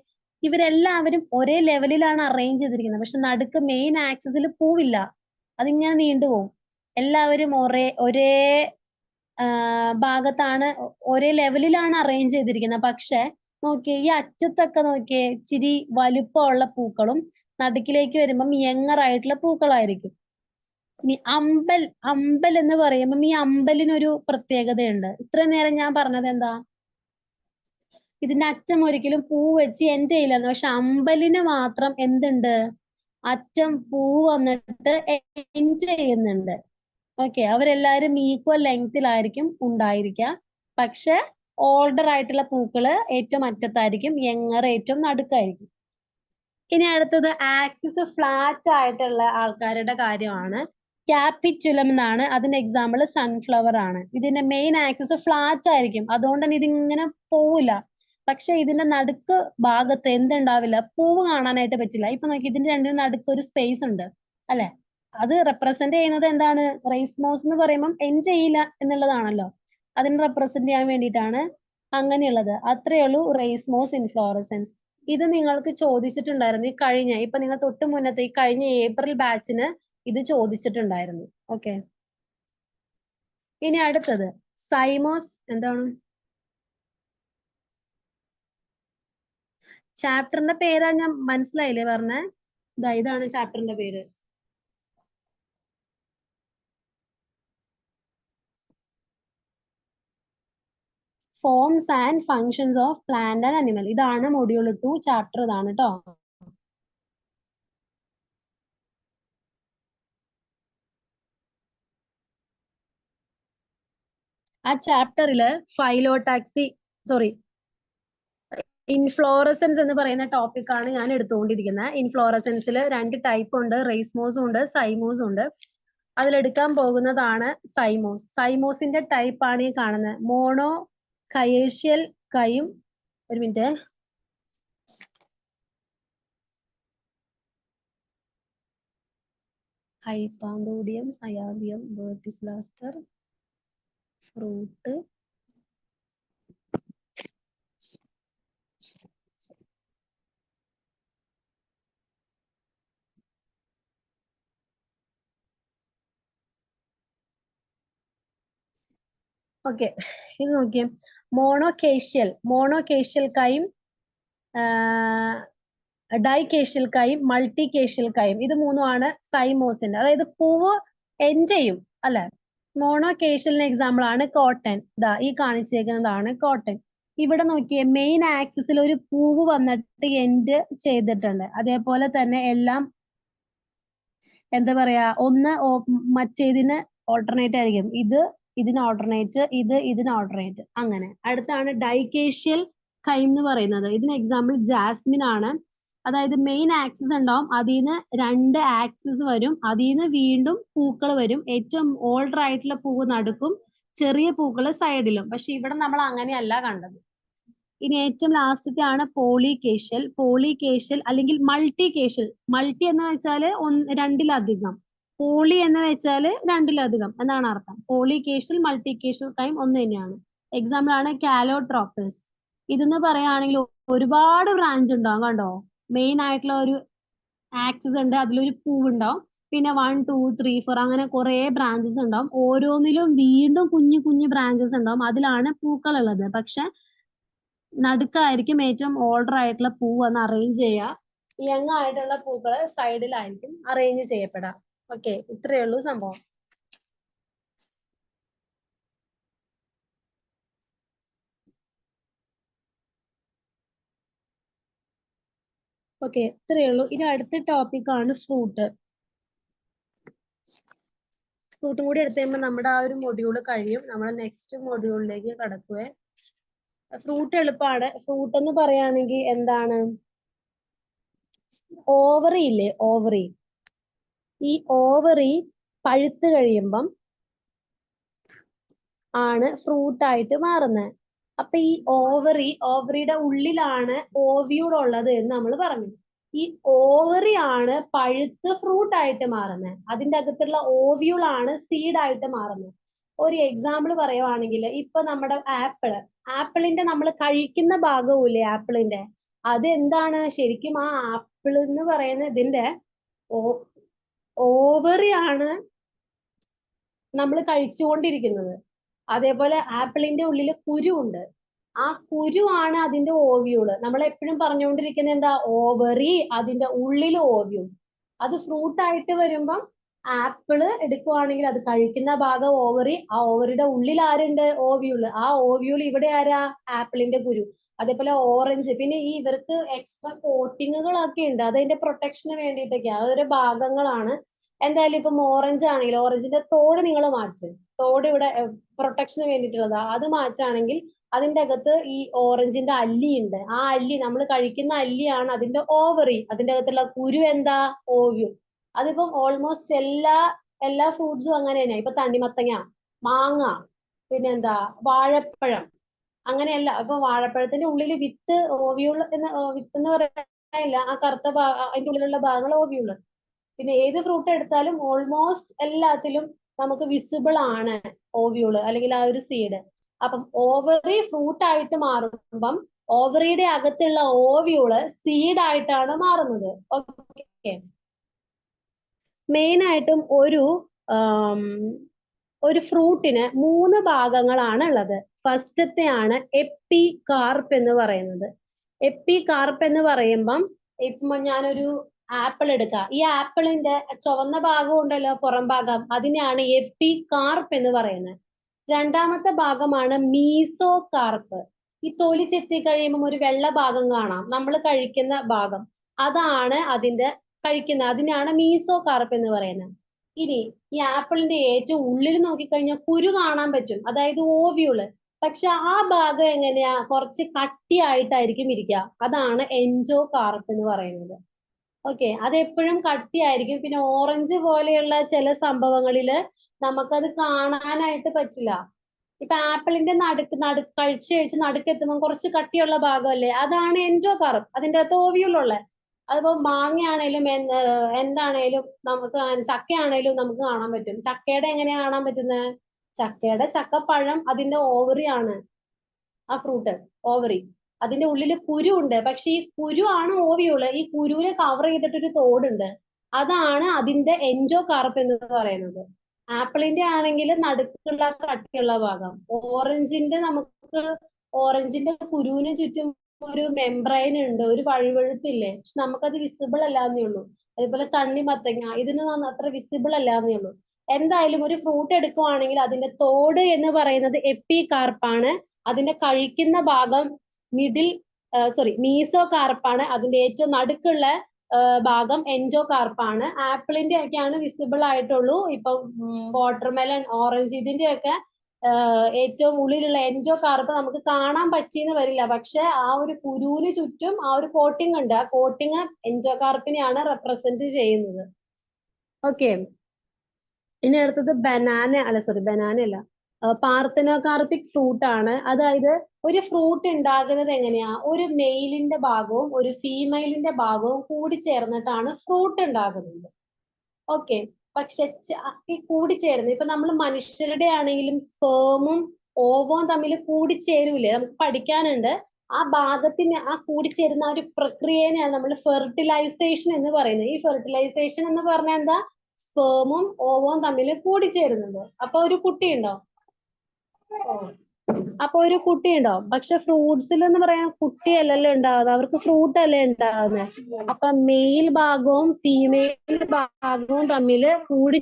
ഇവരെല്ലാവരും ഒരേ ലെവലിലാണ് അറേഞ്ച് ചെയ്തിരിക്കുന്നത്. പക്ഷെ നടുക്ക് മെയിൻ ആക്സിസിൽ പൂവില്ല, അതിങ്ങനെ നീണ്ടുപോകും. എല്ലാവരും ഒരേ ഭാഗത്താണ്, ഒരേ ലെവലിലാണ് അറേഞ്ച് ചെയ്തിരിക്കുന്നത്. പക്ഷെ നോക്കിയേ, ഈ അറ്റത്തൊക്കെ നോക്കിയേ ഇച്ചിരി വലുപ്പമുള്ള പൂക്കളും നടുക്കിലേക്ക് വരുമ്പം യങ്ങർ ആയിട്ടുള്ള പൂക്കളായിരിക്കും. ഇനി അമ്പൽ എന്ന് പറയുമ്പം ഈ അമ്പലിനൊരു പ്രത്യേകതയുണ്ട്. ഇത്രയും നേരം ഞാൻ പറഞ്ഞത് എന്താ, ഇതിന്റെ അറ്റം ഒരിക്കലും പൂ വെച്ച് എൻഡ് ചെയ്യില്ലെന്ന്. പക്ഷെ അമ്പലിന് മാത്രം എന്തുണ്ട്, അറ്റം പൂ വന്നിട്ട് എൻഡ് ചെയ്യുന്നുണ്ട്. ഓക്കെ, അവരെല്ലാരും ഈക്വൽ ലെങ്തിലായിരിക്കും ഉണ്ടായിരിക്കുക. പക്ഷെ ഓൾഡർ ആയിട്ടുള്ള പൂക്കള് ഏറ്റവും അറ്റത്തായിരിക്കും, യങ്ങർ ഏറ്റവും നടുക്കായിരിക്കും. ഇനി അടുത്തത് ആക്സിസ് ഫ്ലാറ്റ് ആയിട്ടുള്ള ആൾക്കാരുടെ കാര്യമാണ്. ക്യാപിറ്റുലം എന്നാണ് അതിന്റെ എക്സാമ്പിൾ. സൺഫ്ലവർ ആണ്. ഇതിന്റെ മെയിൻ ആക്സിസ് ഫ്ലാറ്റ് ആയിരിക്കും, അതുകൊണ്ട് തന്നെ ഇതിങ്ങനെ പോവില്ല. പക്ഷെ ഇതിന്റെ നടുക്ക് ഭാഗത്ത് എന്തുണ്ടാവില്ല, പൂവ് കാണാനായിട്ട് പറ്റില്ല. ഇപ്പൊ നോക്കി, ഇതിന്റെ രണ്ടിനും നടുക്ക് ഒരു സ്പേസ് ഉണ്ട് അല്ലെ. അത് റെപ്രസെന്റ് ചെയ്യുന്നത് എന്താണ്, റൈസ്മോസ് എന്ന് പറയുമ്പോൾ എൻഡ് ചെയ്യില്ല എന്നുള്ളതാണല്ലോ. അതിനെ റെപ്രസെന്റ് ചെയ്യാൻ വേണ്ടിയിട്ടാണ് അങ്ങനെയുള്ളത്. അത്രയേ ഉള്ളൂ റൈസ്മോസ് ഇൻഫ്ലോറസൻസ്. ഇത് നിങ്ങൾക്ക് ചോദിച്ചിട്ടുണ്ടായിരുന്നു ഈ കഴിഞ്ഞ, ഇപ്പൊ നിങ്ങൾ തൊട്ട് മുന്നത്തെ ഈ കഴിഞ്ഞ ഏപ്രിൽ ബാച്ചിന് ഇത് ചോദിച്ചിട്ടുണ്ടായിരുന്നു. ഓക്കെ, ഇനി അടുത്തത് സൈമോസ്. എന്താണ് ചാപ്റ്ററിന്റെ പേരാ, ഞാൻ മനസ്സിലായില്ലേ പറഞ്ഞേ. ഇതാണ് ചാപ്റ്ററിന്റെ പേര്. Forms and functions of plant and animal. ഇതാണ് മൊഡ്യൂൾ 2 ചാപ്റ്റർ, ഇതാണ് കേട്ടോ. ആ ചാപ്റ്ററില് ഫൈലോടാക്സി ഇൻഫ്ലോറസൻസ് എന്ന് പറയുന്ന ടോപ്പിക് ആണ് ഞാൻ എടുത്തുകൊണ്ടിരിക്കുന്നത്. ഇൻഫ്ലോറസൻസിൽ 2 ടൈപ്പ് ഉണ്ട്, റേസ്മോസും ഉണ്ട്, സൈമോസും ഉണ്ട്. അതിലെടുക്കാൻ പോകുന്നതാണ് സൈമോസ്. സൈമോസിന്റെ ടൈപ്പ് ആണ് ഈ കാണുന്നത്. മോണോ കയേഷ്യൽ കൈം, ഒരു മിനിറ്റ്, ഹൈപ്പാന്തോഡിയം, സയാവിയം, വെർട്ടിസിലാസ്റ്റർ, ഫ്രൂട്ട്, ഓക്കെ. ഇത് നോക്കിയേ, മോണോകേഷ്യൽ കൈം, ഡൈകേഷ്യൽ കൈം, മൾട്ടികേഷ്യൽ കൈം. ഇത് മൂന്നുമാണ് സൈമോസിന്റെ. അതായത് പൂവ് എൻഡ് ചെയ്യും അല്ലെ. മോണോകേഷ്യലിന് എക്സാമ്പിൾ ആണ് കോട്ടൺ. ഈ കാണിച്ചേക്കുന്നതാണ് കോട്ടൺ. ഇവിടെ നോക്കിയേ, മെയിൻ ആക്സിസിൽ ഒരു പൂവ് വന്നിട്ട് എൻഡ് ചെയ്തിട്ടുണ്ട്. അതേപോലെ തന്നെ എല്ലാം എന്താ പറയാ, ഒന്ന് മറ്റേതിന് ഓൾട്ടർനേറ്റ് ആയിരിക്കും. ഇതിന് ഓൾട്ടർനേറ്റ്, ഇതിന് ഓൾട്ടർനേറ്റ്, അങ്ങനെ. അടുത്താണ് ഡൈകേഷ്യൽ കൈം എന്ന് പറയുന്നത്. ഇതിന് എക്സാമ്പിൾ ജാസ്മിൻ ആണ്. അതായത് മെയിൻ ആക്സിസ് ഉണ്ടാവും, അതിൽ നിന്ന് 2 ആക്സിസ് വരും, അതിൽ നിന്ന് വീണ്ടും പൂക്കൾ വരും. ഏറ്റവും ഓൾഡർ ആയിട്ടുള്ള പൂവ് നടുക്കും, ചെറിയ പൂക്കൾ സൈഡിലും. പക്ഷെ ഇവിടെ നമ്മൾ അങ്ങനെയല്ല കണ്ടത്. ഇനി ഏറ്റവും ലാസ്റ്റത്തെ ആണ് പോളികേഷ്യൽ അല്ലെങ്കിൽ മൾട്ടികേഷ്യൽ. മൾട്ടി എന്ന് വെച്ചാൽ രണ്ടിലധികം, പോളി എന്ന് വെച്ചാൽ രണ്ടിലധികം എന്നാണ് അർത്ഥം. പോളികേഷ്യൽ, മൾട്ടികേഷ്യൽ ടൈം ഒന്ന് തന്നെയാണ്. എക്സാമ്പിൾ ആണ് കാലോട്രോപ്പസ്. ഇതെന്ന് പറയുകയാണെങ്കിൽ ഒരുപാട് ബ്രാഞ്ച് ഉണ്ടാവും കണ്ടോ. മെയിൻ ആയിട്ടുള്ള ഒരു ആക്സിസ് ഉണ്ട്, അതിലൊരു പൂവ് ഉണ്ടാവും. പിന്നെ 1 2 3 4 അങ്ങനെ കുറെ ബ്രാഞ്ചസ് ഉണ്ടാവും. ഓരോന്നിലും വീണ്ടും കുഞ്ഞു കുഞ്ഞു ബ്രാഞ്ചസ് ഉണ്ടാവും. അതിലാണ് പൂക്കൾ ഉള്ളത്. പക്ഷെ നടുക്കായിരിക്കും ഏറ്റവും ഓൾഡർ ആയിട്ടുള്ള പൂ വന്ന് അറേഞ്ച് ചെയ്യുക. യങ് ആയിട്ടുള്ള പൂക്കള് സൈഡിലായിരിക്കും അറേഞ്ച് ചെയ്യപ്പെടാം. ഓക്കെ, ഇത്രയേ ഉള്ളൂ സംഭവം. ഓക്കെ, ഇത്രയേ ഉള്ളൂ. ഇനി അടുത്ത ടോപ്പിക് ആണ് ഫ്രൂട്ട്. ഫ്രൂട്ടും കൂടി എടുത്തു കഴിയുമ്പോൾ നമ്മുടെ ആ ഒരു മൊഡ്യൂൾ കഴിയും. നമ്മൾ നെക്സ്റ്റ് മൊഡ്യൂളിലേക്ക് കടക്കുവേ. ഫ്രൂട്ട് എളുപ്പമാണ്. ഫ്രൂട്ട് എന്ന് പറയുകയാണെങ്കിൽ എന്താണ്, ഓവറി ഇല്ലേ, ഓവറി. ഈ ഓവറി പഴുത്ത് കഴിയുമ്പം ആണ് ഫ്രൂട്ട് ആയിട്ട് മാറുന്നത്. അപ്പൊ ഈ ഓവറിയുടെ ഉള്ളിലാണ് ഓവ്യൂൾ ഉള്ളത് എന്ന് നമ്മൾ പറഞ്ഞു. ഈ ഓവറി ആണ് പഴുത്ത് ഫ്രൂട്ട് ആയിട്ട് മാറുന്നത്. അതിന്റെ അകത്തുള്ള ഓവ്യൂൾ ആണ് സീഡ് ആയിട്ട് മാറുന്നത്. ഒരു എക്സാമ്പിൾ പറയുവാണെങ്കിൽ ഇപ്പൊ നമ്മുടെ ആപ്പിളിന്റെ നമ്മൾ കഴിക്കുന്ന ഭാഗവുമില്ലേ ആപ്പിളിന്റെ, അത് എന്താണ് ശരിക്കും ആ ആപ്പിൾ എന്ന് പറയുന്ന ഇതിന്റെ ഓവറി ആണ് നമ്മൾ കഴിച്ചുകൊണ്ടിരിക്കുന്നത്. അതേപോലെ ആപ്പിളിന്റെ ഉള്ളിൽ കുരു ഉണ്ട്. ആ കുരു ആണ് അതിന്റെ ഓവ്യൂള്. നമ്മൾ എപ്പോഴും പറഞ്ഞുകൊണ്ടിരിക്കുന്നത് എന്താ, ഓവറി, അതിന്റെ ഉള്ളിൽ ഓവ്യൂൾ. അത് ഫ്രൂട്ട് ആയിട്ട് വരുമ്പം ആപ്പിള് എടുക്കുവാണെങ്കിൽ അത് കഴിക്കുന്ന ഭാഗം ഓവറി, ആ ഓവറിയുടെ ഉള്ളിൽ ആരുണ്ട്, ഓവ്യൂള്. ആ ഓവ്യൂൾ ഇവിടെ ആരാ, ആപ്പിളിന്റെ കുരു. അതേപോലെ ഓറഞ്ച്, പിന്നെ ഈ ഇവർക്ക് എക്സ്ട്രാ കോട്ടിങ്ങുകളൊക്കെ ഉണ്ട്, അതിന്റെ പ്രൊട്ടക്ഷന് വേണ്ടിയിട്ടൊക്കെ അതൊരു ഭാഗങ്ങളാണ്. എന്തായാലും ഇപ്പം ഓറഞ്ച് ആണെങ്കിൽ ഓറഞ്ചിന്റെ തോട് നിങ്ങൾ മാറ്റും, തോട് ഇവിടെ പ്രൊട്ടക്ഷന് വേണ്ടിയിട്ടുള്ളതാ, അത് മാറ്റാണെങ്കിൽ അതിന്റെ അകത്ത് ഈ ഓറഞ്ചിന്റെ അല്ലി ഉണ്ട്. ആ അല്ലി നമ്മൾ കഴിക്കുന്ന അല്ലിയാണ് അതിന്റെ ഓവറി. അതിന്റെ അകത്തുള്ള കുരു എന്താ, ഓവ്യൂൾ. അതിപ്പം ഓൾമോസ്റ്റ് എല്ലാ ഫ്രൂട്ട്സും അങ്ങനെ തന്നെയാ. ഇപ്പൊ തണ്ണിമത്തങ്ങ, മാങ്ങ, പിന്നെന്താ വാഴപ്പഴം, അങ്ങനെയല്ല. ഇപ്പൊ വാഴപ്പഴത്തിന്റെ ഉള്ളിൽ വിത്ത്, ഓവ്യൂൾ എന്ന് വിത്ത് എന്ന് പറയാനില്ല, ആ കറുത്ത അതിന്റെ ഉള്ളിലുള്ള ഭാഗങ്ങൾ ഓവ്യൂള്. പിന്നെ ഏത് ഫ്രൂട്ട് എടുത്താലും ഓൾമോസ്റ്റ് എല്ലാത്തിലും നമുക്ക് വിസിബിൾ ആണ് ഓവ്യൂള് അല്ലെങ്കിൽ ആ ഒരു സീഡ്. അപ്പം ഓവറി ഫ്രൂട്ട് ആയിട്ട് മാറുമ്പം ഓവറിയുടെ അകത്തുള്ള ഓവ്യൂള് സീഡ് ആയിട്ടാണ് മാറുന്നത്. ഓക്കെ. മെയിൻ ആയിട്ടും ഒരു ഫ്രൂട്ടിന് 3 ഭാഗങ്ങളാണ് ഉള്ളത്. ഫസ്റ്റത്തെ ആണ് എപ്പി കാർപ്പ് എന്ന് പറയുന്നത്. എപ്പി കാർപ്പ് എന്ന് പറയുമ്പം ഇപ്പൊ ഞാനൊരു ആപ്പിൾ എടുക്കാം. ഈ ആപ്പിളിന്റെ ചുവന്ന ഭാഗം ഉണ്ടല്ലോ, പുറം ഭാഗം, അതിനെയാണ് എപ്പി കാർപ്പ് എന്ന് പറയുന്നത്. രണ്ടാമത്തെ ഭാഗമാണ് മീസോ കാർപ്പ്. ഈ തൊലി ചെത്തി കഴിയുമ്പോൾ ഒരു വെള്ള ഭാഗം കാണാം, നമ്മൾ കഴിക്കുന്ന ഭാഗം, അതാണ് അതിനാണ് മീസോ കാർപ്പ് എന്ന് പറയുന്നത്. ഇനി ഈ ആപ്പിളിന്റെ ഏറ്റവും ഉള്ളിൽ നോക്കിക്കഴിഞ്ഞാൽ കുരു കാണാൻ പറ്റും, അതായത് ഓവ്യൂള്. പക്ഷെ ആ ഭാഗം എങ്ങനെയാ, കുറച്ച് കട്ടിയായിട്ടായിരിക്കും ഇരിക്കുക, അതാണ് എൻഡോ കാർപ്പ് എന്ന് പറയുന്നത്. ഓക്കെ, അത് എപ്പോഴും കട്ടിയായിരിക്കും. പിന്നെ ഓറഞ്ച് പോലെയുള്ള ചില സംഭവങ്ങളില് നമുക്കത് കാണാനായിട്ട് പറ്റില്ല. ഇപ്പൊ ആപ്പിളിന്റെ കഴിച്ച് നടുക്കെത്തുമ്പോൾ കുറച്ച് കട്ടിയുള്ള ഭാഗമല്ലേ, അതാണ് എൻഡോ കാർപ്പ്, അതിന്റെ അകത്ത് ഓവ്യൂളുള്ള. അതിപ്പോ മാങ്ങയാണേലും എന്താണേലും നമുക്ക്, ചക്കയാണേലും നമുക്ക് കാണാൻ പറ്റും. ചക്കയുടെ എങ്ങനെയാ കാണാൻ പറ്റുന്നത്, ചക്കപ്പഴം അതിന്റെ ഓവറി ആണ്, ആ ഫ്രൂട്ട് ഓവറി. അതിന്റെ ഉള്ളിൽ കുരു ഉണ്ട്, പക്ഷെ ഈ കുരു ആണ് ഓവിയുള്ളു. ഈ കുരുവിനെ കവർ ചെയ്തിട്ടൊരു തോടുണ്ട്, അതാണ് അതിന്റെ എൻഡോ കാർപ്പ് എന്ന് പറയുന്നത്. ആപ്പിളിന്റെ ആണെങ്കിൽ നടുക്കുള്ള കട്ടിയുള്ള ഭാഗം. ഓറഞ്ചിന്റെ കുരുവിന് ചുറ്റും ഒരു മെംബ്രെയിൻ ഉണ്ട്, ഒരു വഴുവഴുപ്പില്ലേ, പക്ഷെ നമുക്കത് വിസിബിൾ അല്ലാന്നേ ഉള്ളൂ. അതേപോലെ തണ്ണിമത്തങ്ങ, ഇതിനൊന്നും അത്ര വിസിബിൾ അല്ലാന്നേ ഉള്ളൂ. എന്തായാലും ഒരു ഫ്രൂട്ട് എടുക്കുവാണെങ്കിൽ അതിന്റെ തോട് എന്ന് പറയുന്നത് എപ്പി കാർപ്പാണ്. അതിന്റെ കഴിക്കുന്ന ഭാഗം മീസോ കാർപ്പാണ്. അതിന്റെ ഏറ്റവും നടുക്കുള്ള ഭാഗം എൻഡോ കാർപ്പാണ്. ആപ്പിളിന്റെ ഒക്കെയാണ് വിസിബിൾ ആയിട്ടുള്ളൂ. ഇപ്പൊ വാട്ടർമെലൺ, ഓറഞ്ച്, ഇതിന്റെ ഒക്കെ ഏറ്റവും ഉള്ളിലുള്ള എൻഡോ കാർപ്പ് നമുക്ക് കാണാൻ പറ്റിയെന്ന് വരില്ല. പക്ഷെ ആ ഒരു കുരുവിന് ചുറ്റും ആ ഒരു കോട്ടിംഗ് ഉണ്ട്, ആ കോട്ടിംഗ് എൻഡോ കാർപ്പിനെയാണ് റെപ്രസെന്റ് ചെയ്യുന്നത്. ഓക്കെ. ഇനി അടുത്തത് ബനാന അല്ല, പാർത്തനോകാർപ്പിക് ഫ്രൂട്ട് ആണ്. അതായത് ഒരു ഫ്രൂട്ട് ഉണ്ടാകുന്നത് എങ്ങനെയാ, ഒരു മെയിലിന്റെ ഭാഗവും ഒരു ഫീമെയിലിന്റെ ഭാഗവും കൂടി ചേർന്നിട്ടാണ് ഫ്രൂട്ട് ഉണ്ടാകുന്നത്. ഓക്കെ. പക്ഷെ ഈ കൂടിച്ചേരുന്നത് ഇപ്പൊ നമ്മൾ മനുഷ്യരുടെ ആണെങ്കിലും സ്പേമും ഓവവും തമ്മിൽ കൂടിച്ചേരൂലേ, നമുക്ക് പഠിക്കാനുണ്ട്. ആ ഭാഗത്തിന് ആ കൂടിച്ചേരുന്ന ആ ഒരു പ്രക്രിയനെയാണ് നമ്മൾ ഫെർട്ടിലൈസേഷൻ എന്ന് പറയുന്നത്. ഈ ഫെർട്ടിലൈസേഷൻ എന്ന് പറഞ്ഞാൽ എന്താ, സ്പേമും ഓവവും തമ്മിൽ കൂടിച്ചേരുന്നുണ്ട്. അപ്പൊ ഒരു കുട്ടി ഉണ്ടോ, പക്ഷെ ഫ്രൂട്ട്സിൽ എന്ന് പറയാൻ കുട്ടിയല്ലല്ലോ ഉണ്ടാവുന്നത്, അവർക്ക് ഫ്രൂട്ട് അല്ലേ ഉണ്ടാവുന്നത്. അപ്പൊ മെയിൽ ഭാഗവും ഫീമെയിൽ ഭാഗവും തമ്മിൽ കൂടി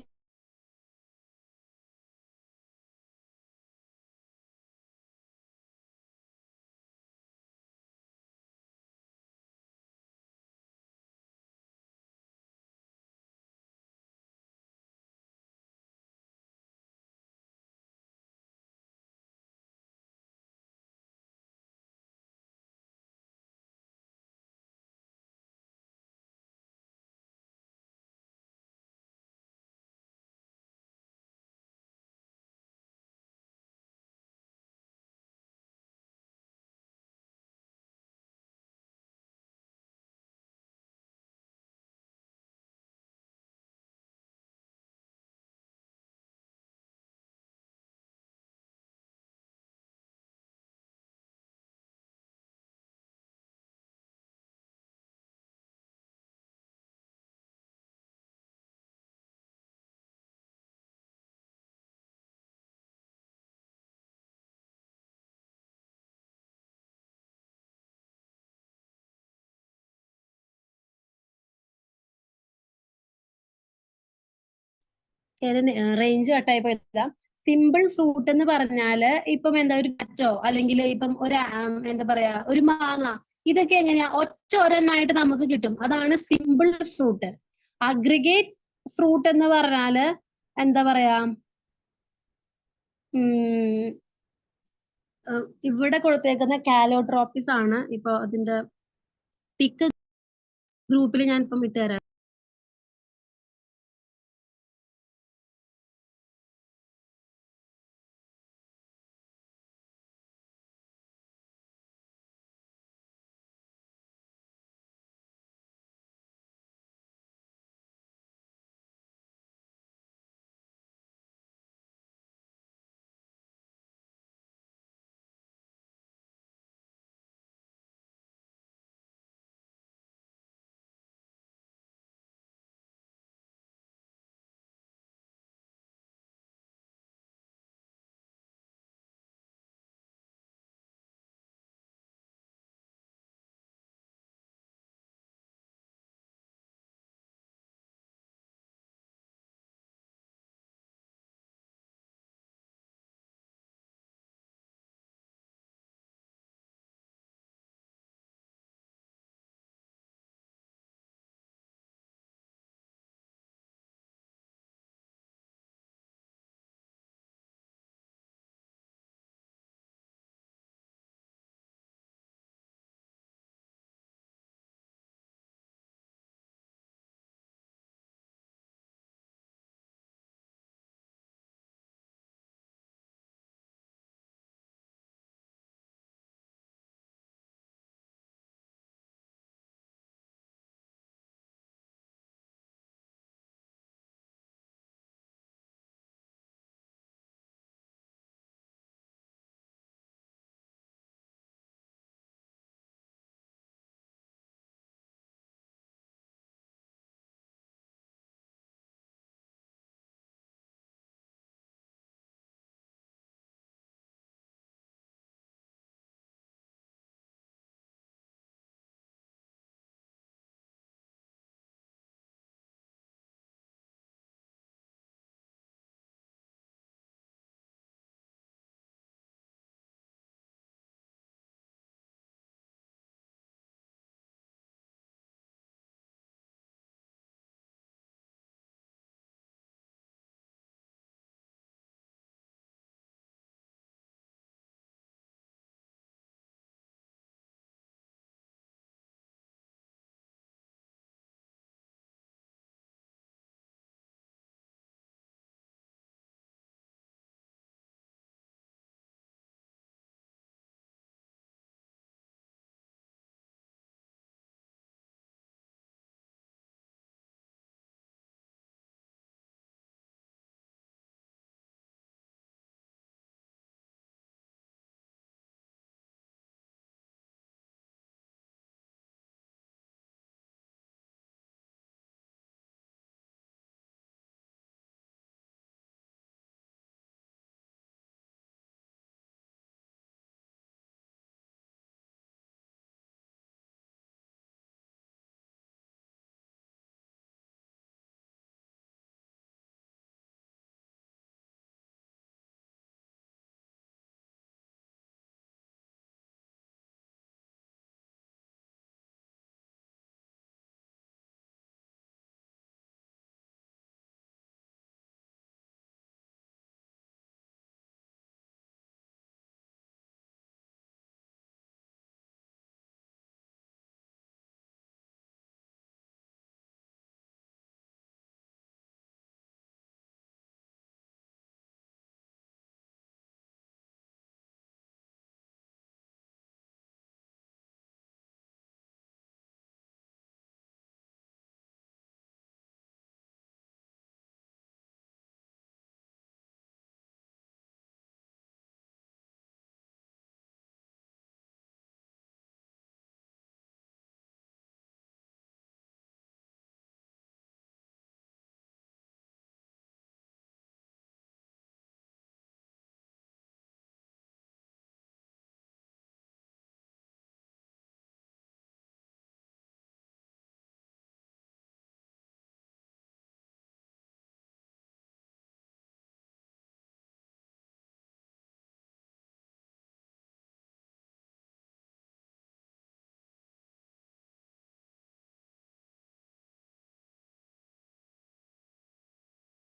റേഞ്ച് കട്ടായി പോയതാ. സിമ്പിൾ ഫ്രൂട്ട് എന്ന് പറഞ്ഞാല് ഇപ്പം എന്താ ഒരു കറ്റോ അല്ലെങ്കിൽ ഇപ്പം ഒരു എന്താ പറയാ ഒരു മാങ്ങ, ഇതൊക്കെ എങ്ങനെയാ ഒറ്റ ഒരെണ്ണായിട്ട് നമുക്ക് കിട്ടും. അതാണ് സിമ്പിൾ ഫ്രൂട്ട്. അഗ്രിഗേറ്റ് ഫ്രൂട്ട് എന്ന് പറഞ്ഞാല് എന്താ പറയാ ഇവിടെ കൊടുത്തേക്കുന്ന കാലോട്രോപ്പിസ് ആണ്. ഇപ്പൊ അതിന്റെ പിക്ക് ഗ്രൂപ്പിൽ ഞാൻ ഇപ്പം ഇട്ടുതരാം.